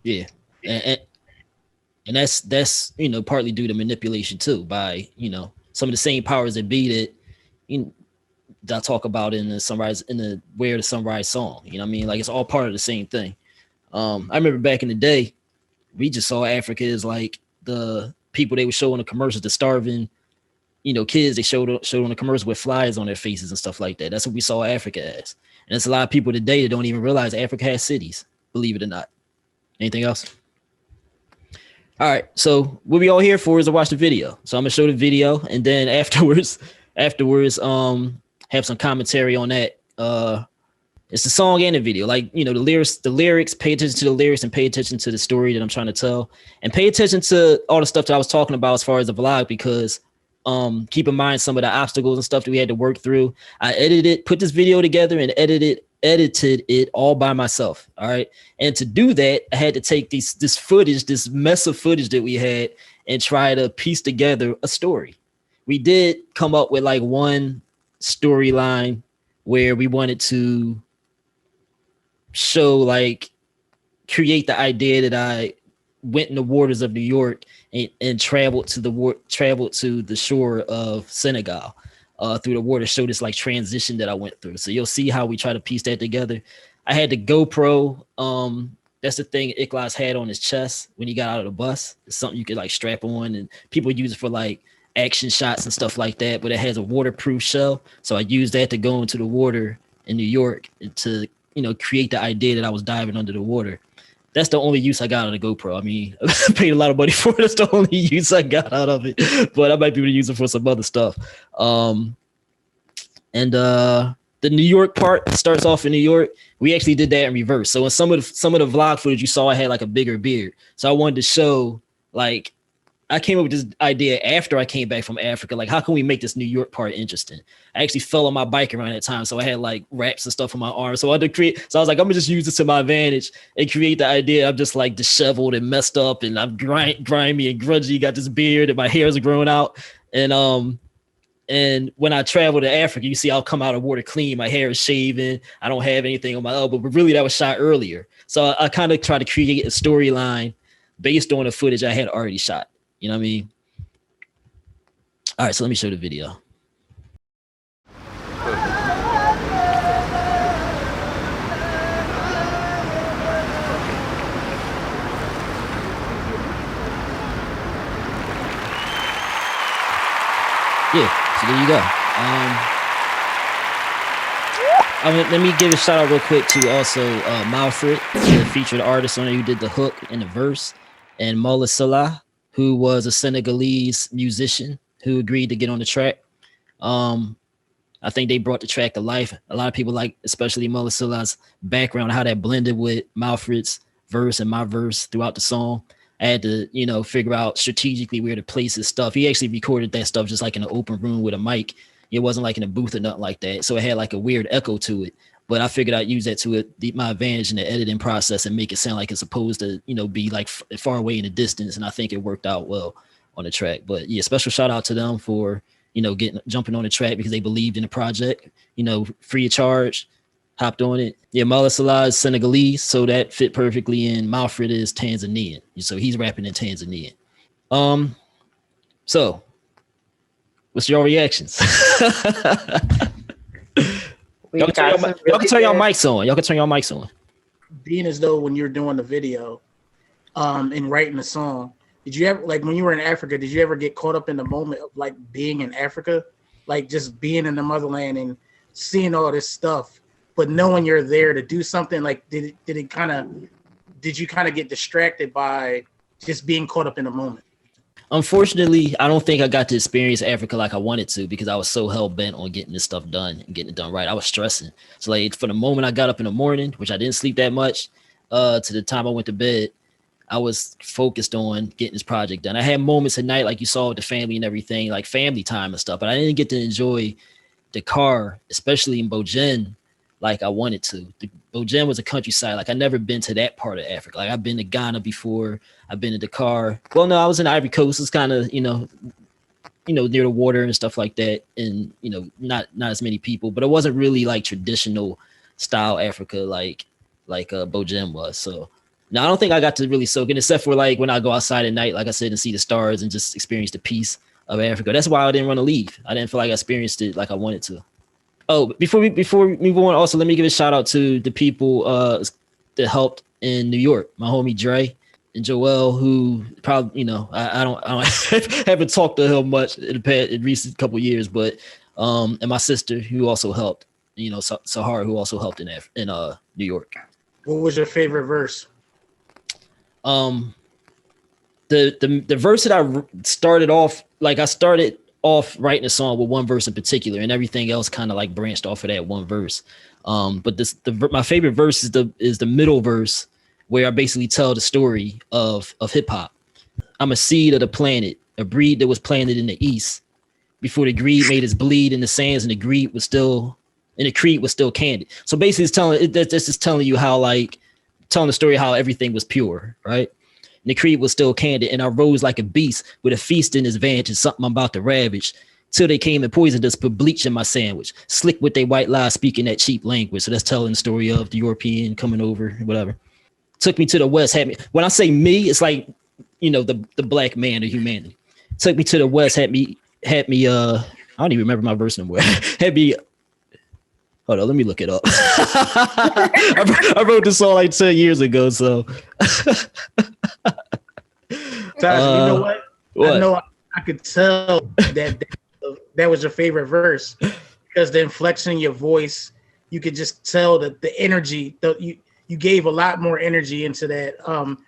Yeah, and that's partly due to manipulation too, by some of the same powers that be that I talk about in the Where the Sunrise song. You know what I mean? Like, it's all part of the same thing. I remember back in the day, we just saw Africa as like the people they would show on the commercials, the starving, kids they showed on the commercial with flies on their faces and stuff like that. That's what we saw Africa as. And there's a lot of people today that don't even realize Africa has cities, believe it or not. Anything else? All right. So what we all here for is to watch the video. So I'm gonna show the video, and then afterwards, have some commentary on that. It's the song and the video. Like, you know, the lyrics, pay attention to the lyrics and pay attention to the story that I'm trying to tell. And pay attention to all the stuff that I was talking about as far as the vlog, because keep in mind some of the obstacles and stuff that we had to work through. I put this video together and edited it all by myself. All right. And to do that, I had to take this mess of footage that we had, and try to piece together a story. We did come up with like one storyline where we wanted to create the idea that I went in the waters of New York and traveled to the shore of Senegal through the water, show this like transition that I went through. So you'll see how we try to piece that together. I had the GoPro. That's the thing Iklas had on his chest when he got out of the bus. It's something you could like strap on, and people use it for like action shots and stuff like that, but it has a waterproof shell. So I used that to go into the water in New York to, you know, create the idea that I was diving under the water. That's the only use I got out of the GoPro. I mean, I paid a lot of money for it. That's the only use I got out of it, but I might be able to use it for some other stuff. The New York part starts off in New York. We actually did that in reverse. So in some of the vlog footage you saw, I had like a bigger beard. So I wanted to show, like, I came up with this idea after I came back from Africa. Like, how can we make this New York part interesting? I actually fell on my bike around that time, so I had like wraps and stuff on my arms. So I was like, I'm gonna just use this to my advantage and create the idea. I'm just like disheveled and messed up, and I'm grimy and grungy. Got this beard, and my hair's growing out. And when I travel to Africa, you see I'll come out of water clean. My hair is shaven. I don't have anything on my elbow, but really that was shot earlier. So I kind of try to create a storyline based on the footage I had already shot. You know what I mean? All right, so let me show the video. Yeah, so there you go. Let me give a shout out real quick to also Malfred, the featured artist on there who did the hook and the verse, and Mola Salah, who was a Senegalese musician who agreed to get on the track. I think they brought the track to life. A lot of people like, especially Mola Salah's background, how that blended with Malfred's verse and my verse throughout the song. I had to, you know, figure out strategically where to place his stuff. He actually recorded that stuff just like in an open room with a mic. It wasn't like in a booth or nothing like that. So it had like a weird echo to it. But I figured I'd use that to my advantage in the editing process and make it sound like it's supposed to, you know, be like far away in the distance. And I think it worked out well on the track. But yeah, special shout out to them for, you know, jumping on the track because they believed in the project, you know, free of charge, hopped on it. Yeah, Mala Salah is Senegalese, so that fit perfectly in. Malfred is Tanzanian, so he's rapping in Tanzanian. So what's your reactions? Y'all can turn your mics on. Y'all can turn your mics on. Being as though when you're doing the video and writing the song, did you ever, like when you were in Africa, did you ever get caught up in the moment of like being in Africa? Like just being in the motherland and seeing all this stuff, but knowing you're there to do something, like did you kind of get distracted by just being caught up in the moment? Unfortunately, I don't think I got to experience Africa like I wanted to because I was so hell bent on getting this stuff done and getting it done right. I was stressing. So like from the moment I got up in the morning, which I didn't sleep that much, to the time I went to bed, I was focused on getting this project done. I had moments at night, like you saw with the family and everything, like family time and stuff, but I didn't get to enjoy Dakar, especially in Bojen, like I wanted to. Bojen was a countryside. Like I never been to that part of Africa. Like I've been to Ghana before. I've been to Dakar. Well, no, I was in Ivory Coast. It's kind of, you know, near the water and stuff like that. And, you know, not as many people, but it wasn't really like traditional style Africa like Bojen was. So no, I don't think I got to really soak in, except for like when I go outside at night, like I said, and see the stars and just experience the peace of Africa. That's why I didn't want to leave. I didn't feel like I experienced it like I wanted to. Oh, before we move on, also let me give a shout out to the people that helped in New York. My homie Dre and Joel, who probably, you know, I don't haven't talked to him much in recent couple of years, but and my sister who also helped, you know, Sahara, who also helped in New York. What was your favorite verse? The verse that I started off, like I started off writing a song with one verse in particular, and everything else kind of like branched off of that one verse. But my favorite verse is the middle verse, where I basically tell the story of hip hop. I'm a seed of the planet, a breed that was planted in the east before the greed made us bleed in the sands, and the creed was still candid. So basically, this is telling you how, like, telling the story how everything was pure, right? And the creed was still candid, and I rose like a beast with a feast in his vantage, something I'm about to ravage. Till they came and poisoned us, put bleach in my sandwich, slick with their white lies, speaking that cheap language. So that's telling the story of the European coming over, whatever. Took me to the West, had me. When I say me, it's like, the black man of humanity. Took me to the West, had me. I don't even remember my verse no more. Had me. Hold on, let me look it up. I wrote this song like 10 years ago, so. Taj, you know what? I know I could tell that was your favorite verse because the inflection in your voice, you could just tell that the energy, you gave a lot more energy into that.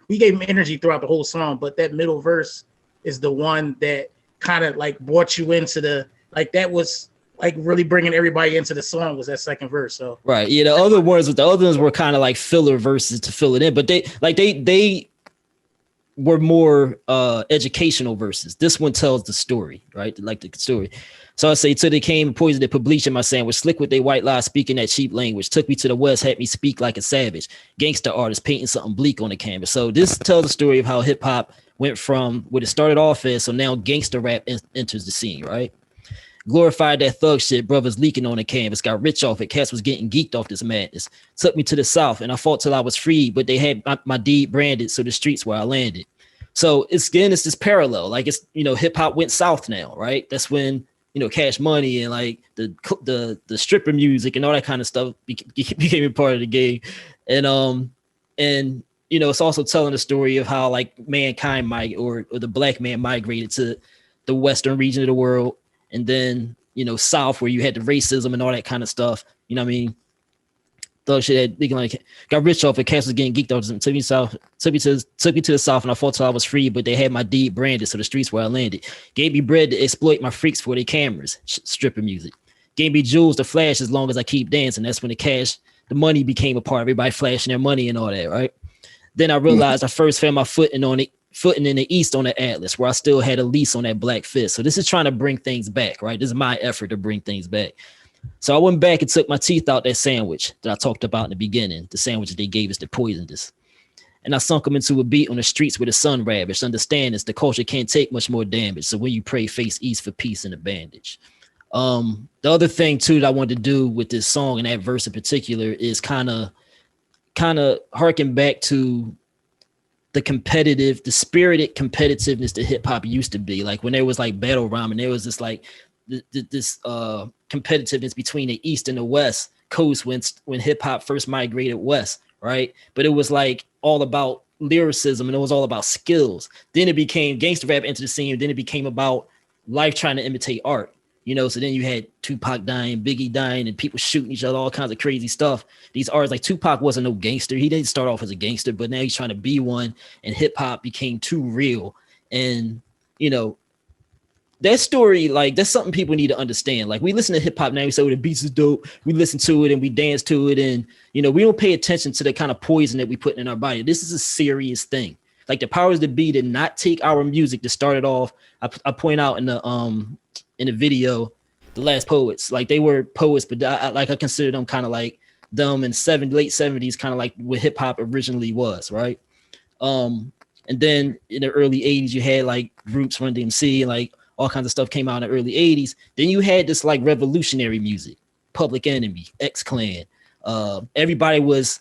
We gave him energy throughout the whole song, but that middle verse is the one that kind of like brought you into that was like really bringing everybody into the song, was that second verse. So right, yeah. The other ones were kind of like filler verses to fill it in, but they were more educational verses. This one tells the story, right? Like the story. So I say, till they came and poisoned, they put bleach in my sandwich, slick with their white lies, speaking that cheap language, took me to the West, had me speak like a savage, gangster artist painting something bleak on the canvas. So this tells the story of how hip hop went from what it started off as, so now gangster rap enters the scene, right? Glorified that thug shit, brothers leaking on the canvas, got rich off it, cats was getting geeked off this madness. Took me to the South, and I fought till I was freed, but they had my deed branded, so the streets where I landed. So it's this parallel, like it's, hip hop went South now, right? That's when, Cash Money and like the stripper music and all that kind of stuff became a part of the game. And it's also telling the story of how like mankind or the black man migrated to the Western region of the world. And then, South, where you had the racism and all that kind of stuff. You know what I mean? Thug shit got rich off it. Cats was getting geeked off. Took me to the South, and I fought till I was free. But they had my deed branded, so the streets where I landed. Gave me bread to exploit my freaks for their cameras, stripper music. Gave me jewels to flash as long as I keep dancing. That's when the money became a part. Everybody flashing their money and all that, right? Then I realized I first found my footing in the East on the Atlas, where I still had a lease on that black fist. So this is trying to bring things back, right? This is my effort to bring things back. So I went back and took my teeth out that sandwich that I talked about in the beginning, the sandwich that they gave us that poisoned us. And I sunk them into a beat on the streets where the sun ravished. Understand this, the culture can't take much more damage. So when you pray, face east for peace and a bandage. The other thing too that I wanted to do with this song and that verse in particular is kind of harken back to the spirited competitiveness that hip hop used to be. Like when there was like battle rhyming, there was this like this competitiveness between the East and the West Coast when hip hop first migrated west, right? But it was like all about lyricism and it was all about skills. Then it became gangster rap entered the scene. Then it became about life trying to imitate art. So then you had Tupac dying, Biggie dying, and people shooting each other, all kinds of crazy stuff. These artists, like Tupac wasn't no gangster. He didn't start off as a gangster, but now he's trying to be one, and hip hop became too real. And, that story, like, that's something people need to understand. Like, we listen to hip hop now, we say, oh, the beats is dope. We listen to it and we dance to it. And, we don't pay attention to the kind of poison that we put in our body. This is a serious thing. Like, the powers that be did not take our music to start it off. I point out in the video, the last poets, like they were poets, but I consider them kind of like them in late 70s, kind of like what hip hop originally was, right? And then in the early 80s, you had like groups Run DMC and like all kinds of stuff came out in the early 80s. Then you had this like revolutionary music, Public Enemy, X-Clan. Everybody was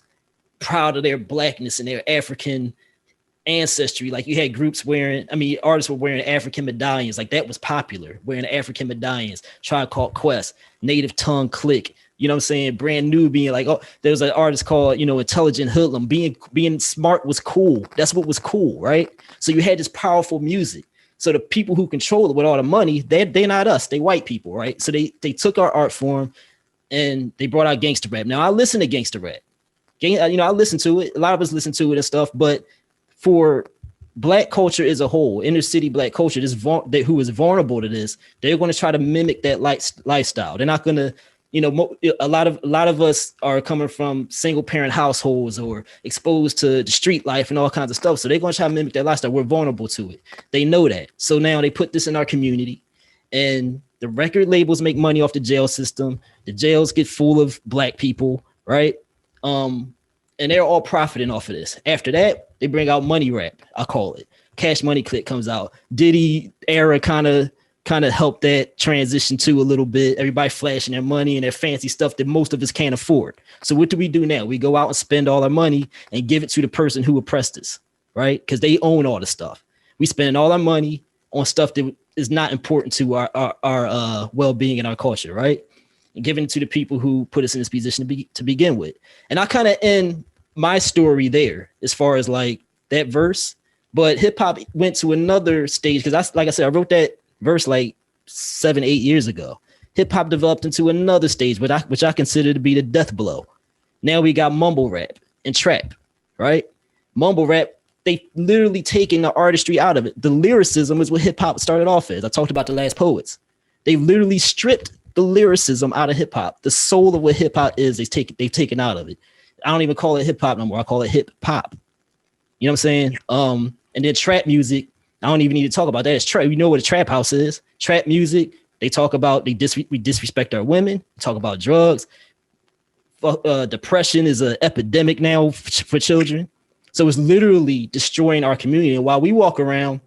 proud of their blackness and their African ancestry. Like you had groups artists were wearing African medallions. Like that was popular, wearing African medallions. Tribe Called Quest, Native Tongue Click. You know what I'm saying? Brand New being like, oh, there was an artist called, Intelligent Hoodlum. Being smart was cool. That's what was cool, right? So you had this powerful music. So the people who control it with all the money, they're not us. They white people, right? So they took our art form and they brought out gangster rap. Now I listen to gangster rap. I listen to it. A lot of us listen to it and stuff, but for Black culture as a whole, inner city Black culture, who is vulnerable to this, they're going to try to mimic that lifestyle. They're not going to, a lot of us are coming from single parent households or exposed to the street life and all kinds of stuff. So they're going to try to mimic that lifestyle. We're vulnerable to it. They know that. So now they put this in our community, and the record labels make money off the jail system. The jails get full of Black people, right? And they're all profiting off of this. After that, they bring out money rap, I call it. Cash Money Click comes out. Diddy era kind of helped that transition too a little bit. Everybody flashing their money and their fancy stuff that most of us can't afford. So what do we do now? We go out and spend all our money and give it to the person who oppressed us, right? Because they own all the stuff. We spend all our money on stuff that is not important to our well-being and our culture, right? And giving it to the people who put us in this position to begin with. And I kind of end my story there as far as like that verse, but hip hop went to another stage because like I said, I wrote that verse like 7-8 years ago. Hip hop developed into another stage, which I consider to be the death blow. Now we got mumble rap and trap, right? Mumble rap, they literally taking the artistry out of it. The lyricism is what hip hop started off as. I talked about the Last Poets. They literally stripped the lyricism out of hip hop. The soul of what hip hop is, they've taken out of it. I don't even call it hip hop no more. I call it hip hop. You know what I'm saying? And then trap music, I don't even need to talk about that. It's trap. You know what a trap house is? Trap music, they talk about we disrespect our women, talk about drugs. Depression is an epidemic now for children. So it's literally destroying our community. And while we walk around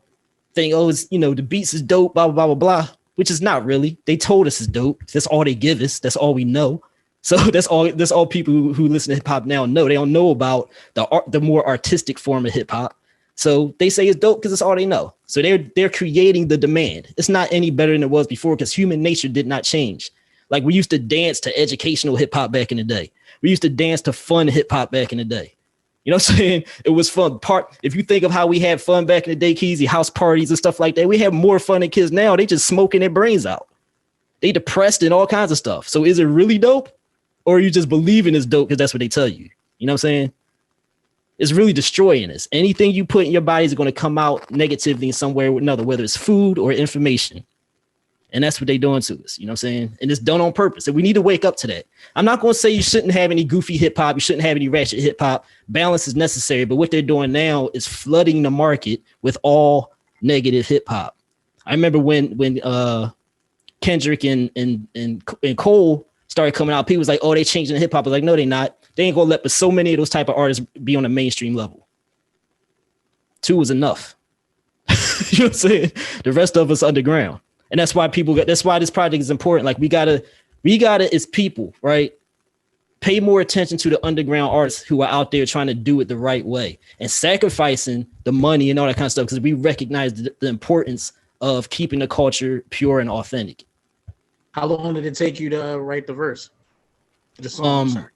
think, oh, it's, the beats is dope, blah, blah, blah, blah, blah, which is not really. They told us it's dope. That's all they give us. That's all we know. So that's all people who listen to hip hop now know. They don't know about the more artistic form of hip hop. So they say it's dope because it's all they know. So they're creating the demand. It's not any better than it was before because human nature did not change. Like we used to dance to educational hip hop back in the day. We used to dance to fun hip hop back in the day. You know what I'm saying? It was fun. If you think of how we had fun back in the day, Keezy, house parties and stuff like that, we have more fun than kids now. They just smoking their brains out. They depressed and all kinds of stuff. So is it really dope? Or are you just believing it's dope because that's what they tell you? You know what I'm saying? It's really destroying us. Anything you put in your body is going to come out negatively in some way or another, whether it's food or information. And that's what they're doing to us. You know what I'm saying? And it's done on purpose. And we need to wake up to that. I'm not going to say you shouldn't have any goofy hip hop. You shouldn't have any ratchet hip hop. Balance is necessary. But what they're doing now is flooding the market with all negative hip hop. I remember when Kendrick and Cole started coming out, people was like, oh, they changing the hip hop. I was like, no, they're not. They ain't going to let but so many of those type of artists be on a mainstream level. 2 was enough. You know what I'm saying? The rest of us underground. And that's why that's why this project is important. Like we gotta as people, right? Pay more attention to the underground artists who are out there trying to do it the right way and sacrificing the money and all that kind of stuff. Because we recognize the importance of keeping the culture pure and authentic. How long did it take you to write the verse? The song,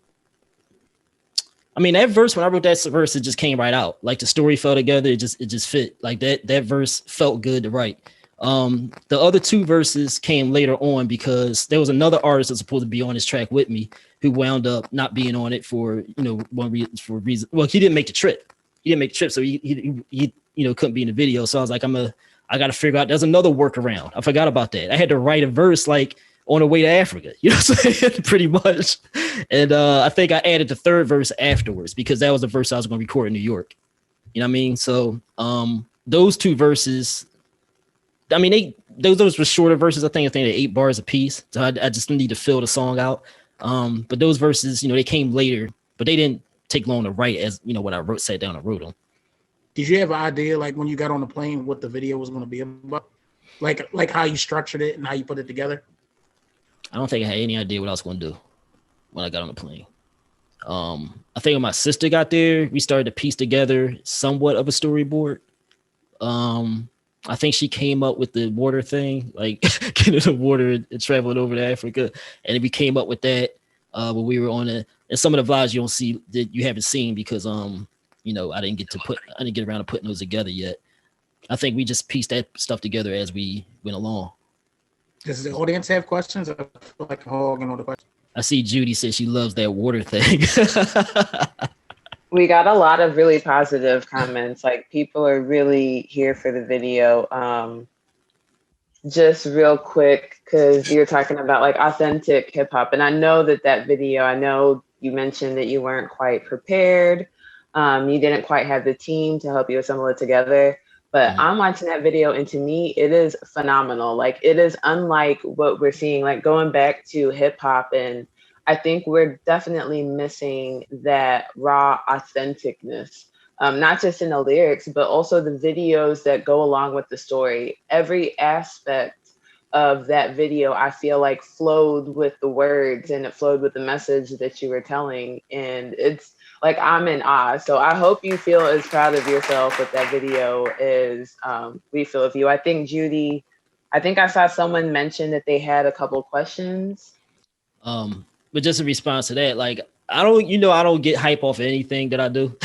I mean, that verse, when I wrote that verse, it just came right out. Like the story fell together. It just fit. Like that verse felt good to write. The other 2 verses came later on because there was another artist that's supposed to be on this track with me who wound up not being on it for, one reason. Well, he didn't make the trip. So he couldn't be in the video. So I was like, I got to figure out, there's another workaround. I forgot about that. I had to write a verse like on the way to Africa, you know what I'm saying? Pretty much. And I think I added the 3rd verse afterwards because that was the verse I was going to record in New York. You know what I mean? So those 2 verses, I mean, those were shorter verses. I think they're 8 bars a piece. So I just need to fill the song out. But those verses, they came later, but they didn't take long to write as, when I sat down and wrote them. Did you have an idea, like when you got on the plane, what the video was going to be about? Like how you structured it and how you put it together? I don't think I had any idea what I was going to do when I got on the plane. I think when my sister got there, we started to piece together somewhat of a storyboard. I think she came up with the water thing, like getting the water and traveling over to Africa. And then we came up with that when we were on it. And some of the vlogs you don't see that you haven't seen because I didn't get around to putting those together yet. I think we just pieced that stuff together as we went along. Does the audience have questions? I feel like hogging all the questions. I see Judy says she loves that water thing. We got a lot of really positive comments. Like people are really here for the video. Just real quick, because you're talking about like authentic hip hop, and I know that video. I know you mentioned that you weren't quite prepared. You didn't quite have the team to help you assemble it together. But I'm watching that video, and to me, it is phenomenal. Like it is unlike what we're seeing. Like going back to hip hop, and I think we're definitely missing that raw authenticness. Not just in the lyrics, but also the videos that go along with the story. Every aspect of that video, I feel like flowed with the words and it flowed with the message that you were telling. And it's like, I'm in awe. So I hope you feel as proud of yourself with that video as we feel of you. I think Judy, I think I saw someone mention that they had a couple questions. But just in response to that, like, I don't get hype off of anything that I do.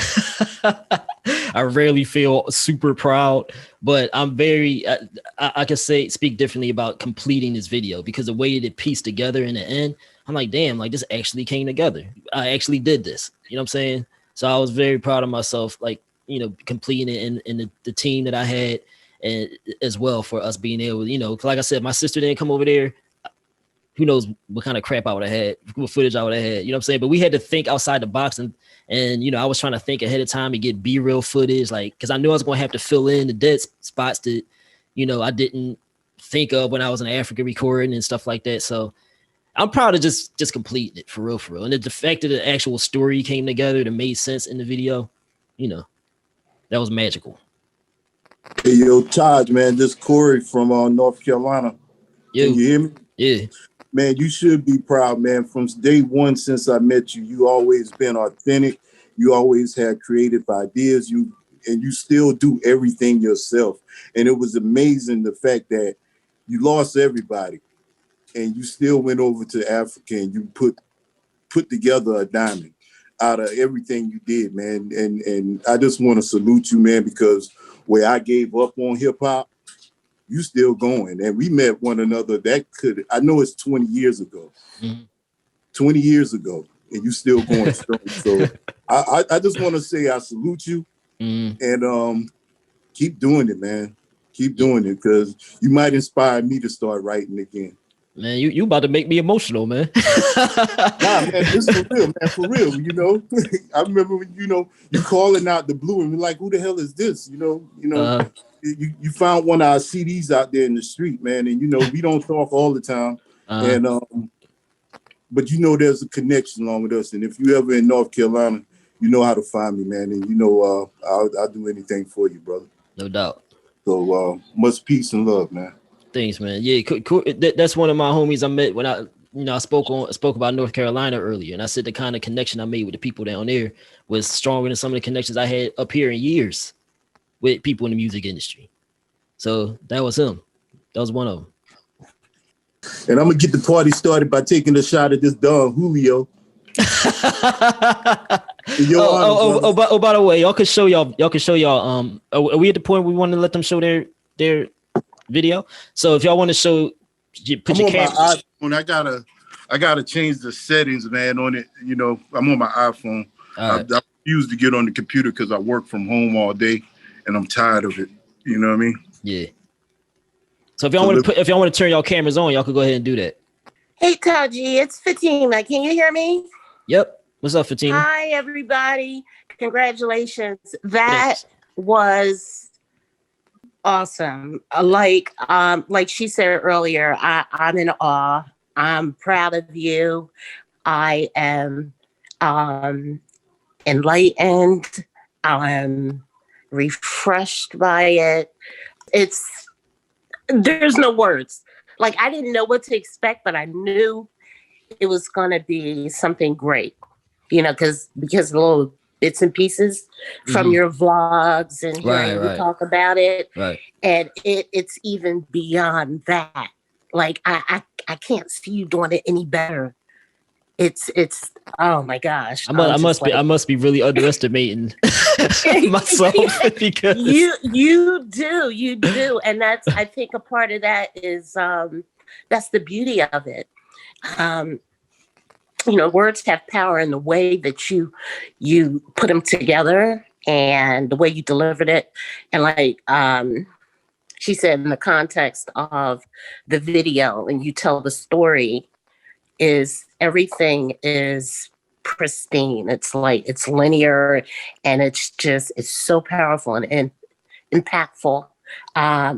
I rarely feel super proud, but I'm very, I can speak differently about completing this video because the way that it pieced together in the end, I'm like, damn, like this actually came together. I actually did this. You know what I'm saying? So I was very proud of myself, like, completing it and the team that I had, and as well for us being able to, like I said, my sister didn't come over there. Who knows what kind of crap I would have had, what footage I would have had, you know what I'm saying? But we had to think outside the box and I was trying to think ahead of time and get B-real footage, like, because I knew I was going to have to fill in the dead spots that, I didn't think of when I was in Africa recording and stuff like that. So I'm proud of just completing it for real. And the fact that the actual story came together that made sense in the video, that was magical. Hey, yo, Taj, man, this Corey from North Carolina. Yo. Can you hear me? Yeah. Man, you should be proud, man. From day one since I met you, you always been authentic. You always had creative ideas. You still do everything yourself. And it was amazing the fact that you lost everybody and you still went over to Africa and you put together a diamond out of everything you did, man. And I just want to salute you, man, because where I gave up on hip hop, you still going. And we met one another. I know it's 20 years ago. Mm-hmm. 20 years ago, and you still going strong. So I just want to say I salute you. Mm-hmm. And keep doing it, man. Keep doing it, because you might inspire me to start writing again. Man, you about to make me emotional, man. Nah, man, this is for real, man. For real, I remember when, you calling out the blue and we're like, who the hell is this? You found one of our CDs out there in the street, man. And, we don't talk all the time. And but there's a connection along with us. And if you ever in North Carolina, you know how to find me, man. And I'll do anything for you, brother. No doubt. So much peace and love, man. Thanks, man. Yeah, that's one of my homies I met when I spoke about North Carolina earlier, and I said the kind of connection I made with the people down there was stronger than some of the connections I had up here in years with people in the music industry. So that was him. That was one of them. And I'm gonna get the party started by taking a shot at this Don Julio. By the way, y'all can show y'all. Are we at the point where we want to let them show their video? So if y'all want to show, put your camera. I gotta change the settings, man. On it, I'm on my iPhone. I refuse to get on the computer because I work from home all day, and I'm tired of it. You know what I mean? Yeah. So if y'all want to turn y'all cameras on, y'all could go ahead and do that. Hey Taji, it's Fatima. Can you hear me? Yep. What's up, Fatima? Hi, everybody. Congratulations. That was awesome. Like she said earlier, I'm in awe. I'm proud of you. I am enlightened. I'm refreshed by it. There's no words. Like, I didn't know what to expect, but I knew it was going to be something great, because little bits and pieces from your vlogs and hearing you talk about it. Right. And it's even beyond that. Like, I can't see you doing it any better. It's oh my gosh. I must be really underestimating myself because you do. And that's, I think a part of that is that's the beauty of it. words have power in the way that you put them together and the way you delivered it. And like she said, in the context of the video and you tell the story, is everything is pristine. It's like it's linear and it's so powerful and impactful. I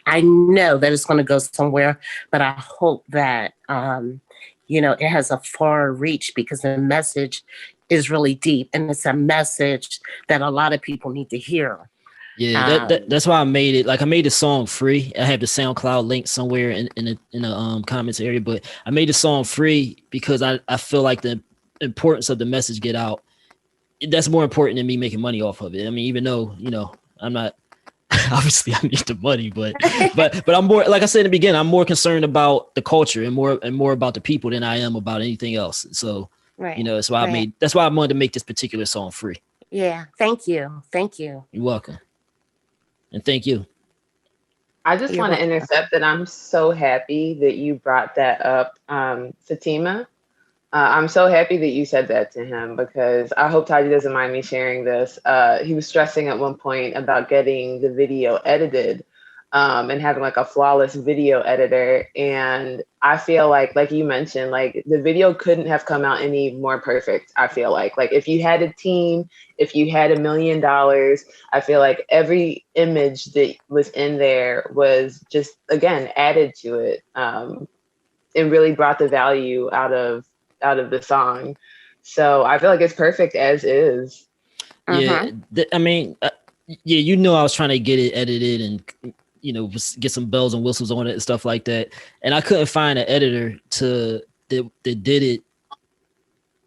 I know that it's going to go somewhere, but I hope that it has a far reach because the message is really deep and it's a message that a lot of people need to hear. Yeah, that's why I made it. Like I made the song free. I have the SoundCloud link somewhere in the comments area, but I made the song free because I feel like the importance of the message get out. That's more important than me making money off of it. I mean, even though I'm not. Obviously, I need the money, but I'm more, like I said in the beginning, I'm more concerned about the culture and more about the people than I am about anything else. So, that's why that's why I wanted to make this particular song free. Yeah, thank you. You're welcome. And thank you. I just want to intercept that I'm so happy that you brought that up, Fatima. I'm so happy that you said that to him because I hope Taji doesn't mind me sharing this. He was stressing at one point about getting the video edited and having like a flawless video editor. And I feel like you mentioned, like the video couldn't have come out any more perfect. I feel like if you had a team, if you had $1 million, I feel like every image that was in there was just, again, added to it. It really brought the value out of the song. So I feel like it's perfect as is. Yeah. I mean, I was trying to get it edited and, get some bells and whistles on it and stuff like that. And I couldn't find an editor that did it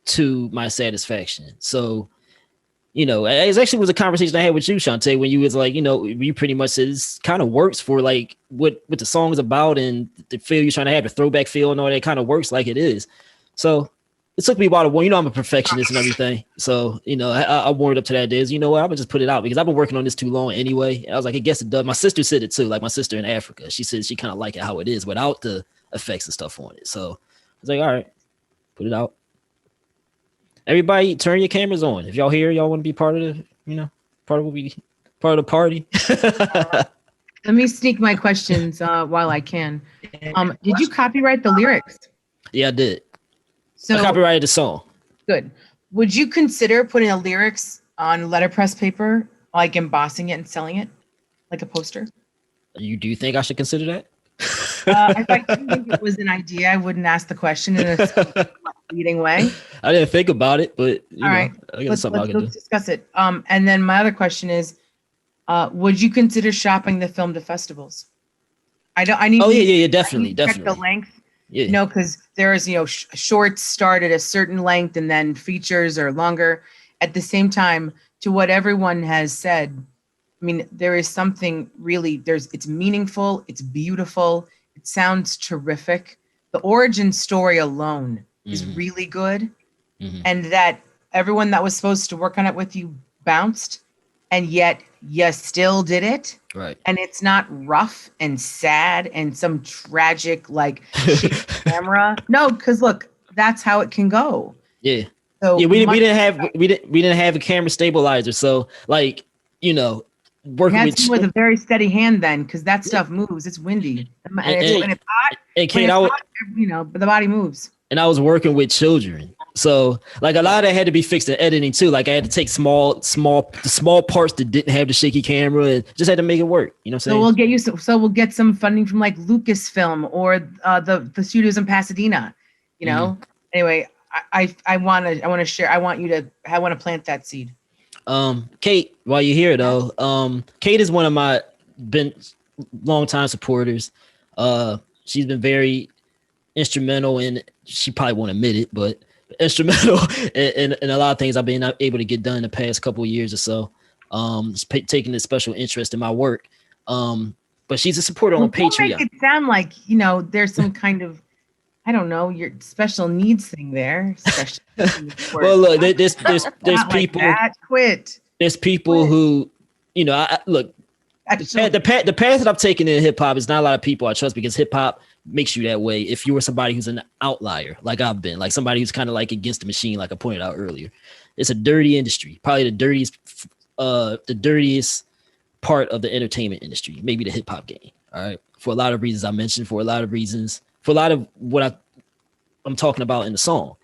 to my satisfaction. So, it actually was a conversation I had with you, Shantae, when you was like, you pretty much said this kind of works for like what the song is about and the feel you're trying to have, the throwback feel and all that kind of works like it is. So it took me a while to warm. I'm a perfectionist and everything. So, I warmed up to that days. You know what? I'm gonna just put it out because I've been working on this too long anyway. I was like, I guess it does. My sister said it too. Like my sister in Africa, she said she kind of like it how it is without the effects and stuff on it. So I was like, all right, put it out. Everybody turn your cameras on. If y'all here, y'all want to be part of the, part of the party. Let me sneak my questions while I can. Did you copyright the lyrics? Yeah, I did. So I copyrighted the song. Good. Would you consider putting the lyrics on letterpress paper, like embossing it and selling it, like a poster? You do think I should consider that? If I didn't think it was an idea, I wouldn't ask the question in a leading way. I didn't think about it, but all right, let's discuss it. And then my other question is, would you consider shopping the film to festivals? I need. Oh yeah, definitely. Check the length. Yeah. Because there's shorts start at a certain length and then features are longer. At the same time, to what everyone has said, I mean, there is something really. It's meaningful. It's beautiful. It sounds terrific. The origin story alone is really good, and that everyone that was supposed to work on it with you bounced, and yet you still did it. Right. And it's not rough and sad and some tragic camera. No, because look, that's how it can go. Yeah. So yeah, we didn't have a camera stabilizer. So working with a very steady hand then, because that stuff moves. It's windy. And it's hot. And Kate, but the body moves. And I was working with children. So like a lot of that had to be fixed in editing too. Like I had to take small parts that didn't have the shaky camera and just had to make it work. You know what I'm saying? So we'll get some funding from like Lucasfilm or the studios in Pasadena. Anyway, I want to share. I want to plant that seed. Kate, while you're here though, Kate is one of my longtime supporters. She's been very instrumental in. She probably won't admit it, but instrumental in a lot of things I've been able to get done in the past couple of years or so. Taking a special interest in my work. But she's a supporter on Patreon. Make it sound like there's some kind of your special needs thing there. Well, look, there's people. Like quit. There's people who, look. The path that I've taken in hip hop is not a lot of people I trust because hip hop makes you that way if you're somebody who's an outlier, like I've been, like somebody who's kind of like against the machine, like I pointed out earlier. It's a dirty industry, probably the dirtiest part of the entertainment industry, maybe the hip hop game. All right. For a lot of reasons I mentioned, for a lot of what I'm talking about in the song.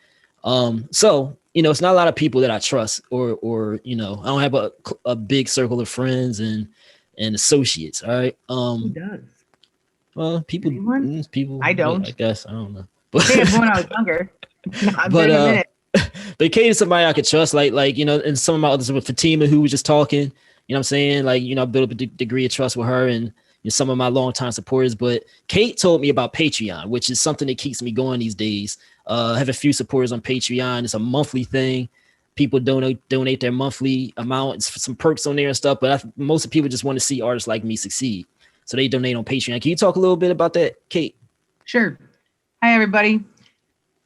So, it's not a lot of people that I trust or, I don't have a big circle of friends and associates. All right. Who does? Well, people, I don't. I guess, I don't know. They have when I was younger. But Kate is somebody I could trust, and some of my others with Fatima, who was just talking, you know what I'm saying? I built up a degree of trust with her and some of my longtime supporters. But Kate told me about Patreon, which is something that keeps me going these days. I have a few supporters on Patreon. It's a monthly thing. People donate their monthly amount. It's some perks on there and stuff. But most of people just want to see artists like me succeed. So they donate on Patreon. Can you talk a little bit about that, Kate? Sure. Hi, everybody.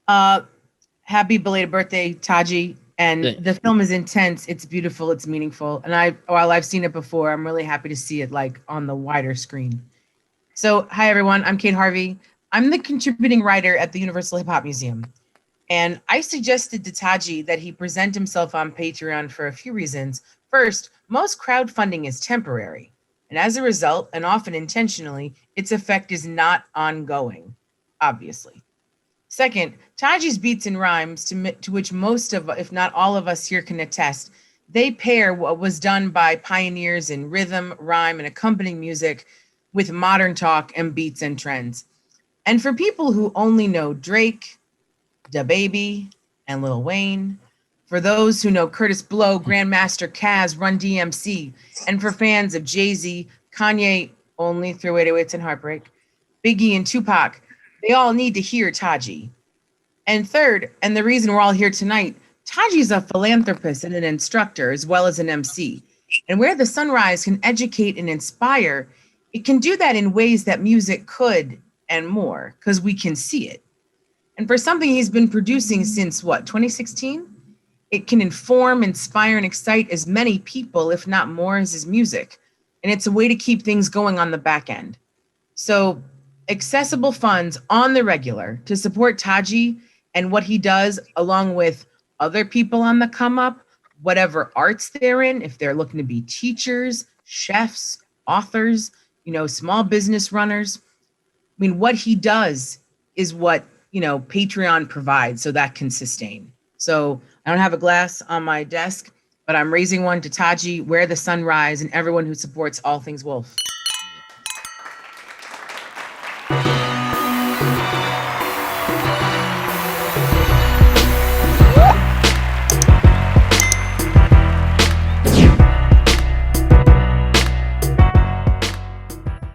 Happy belated birthday, Taji. And the film is intense. It's beautiful. It's meaningful. And while I've seen it before, I'm really happy to see it on the wider screen. So, hi, everyone. I'm Kate Harvey. I'm the contributing writer at the Universal Hip Hop Museum. And I suggested to Taji that he present himself on Patreon for a few reasons. First, most crowdfunding is temporary. And as a result, and often intentionally, its effect is not ongoing, obviously. Second, Taji's beats and rhymes, to which most of, if not all of us here can attest, they pair what was done by pioneers in rhythm, rhyme, and accompanying music with modern talk and beats and trends. And for people who only know Drake, n.w.a, and Lil Wayne, for those who know Curtis Blow, Grandmaster Caz, Run DMC, and for fans of Jay-Z, Kanye, only through 808s and Heartbreak, Biggie, and Tupac, they all need to hear Taji. And third, and the reason we're all here tonight, Taji's a philanthropist and an instructor as well as an MC. And where the sunrise can educate and inspire, it can do that in ways that music could and more, because we can see it. And for something he's been producing since 2016? It can inform, inspire, and excite as many people, if not more, as his music. And it's a way to keep things going on the back end. So accessible funds on the regular to support Taji and what he does, along with other people on the come up, whatever arts they're in, if they're looking to be teachers, chefs, authors, small business runners. I mean, what he does is what, Patreon provides so that can sustain. So I don't have a glass on my desk, but I'm raising one to Taji, Where the Sunrise, and everyone who supports all things Wolf.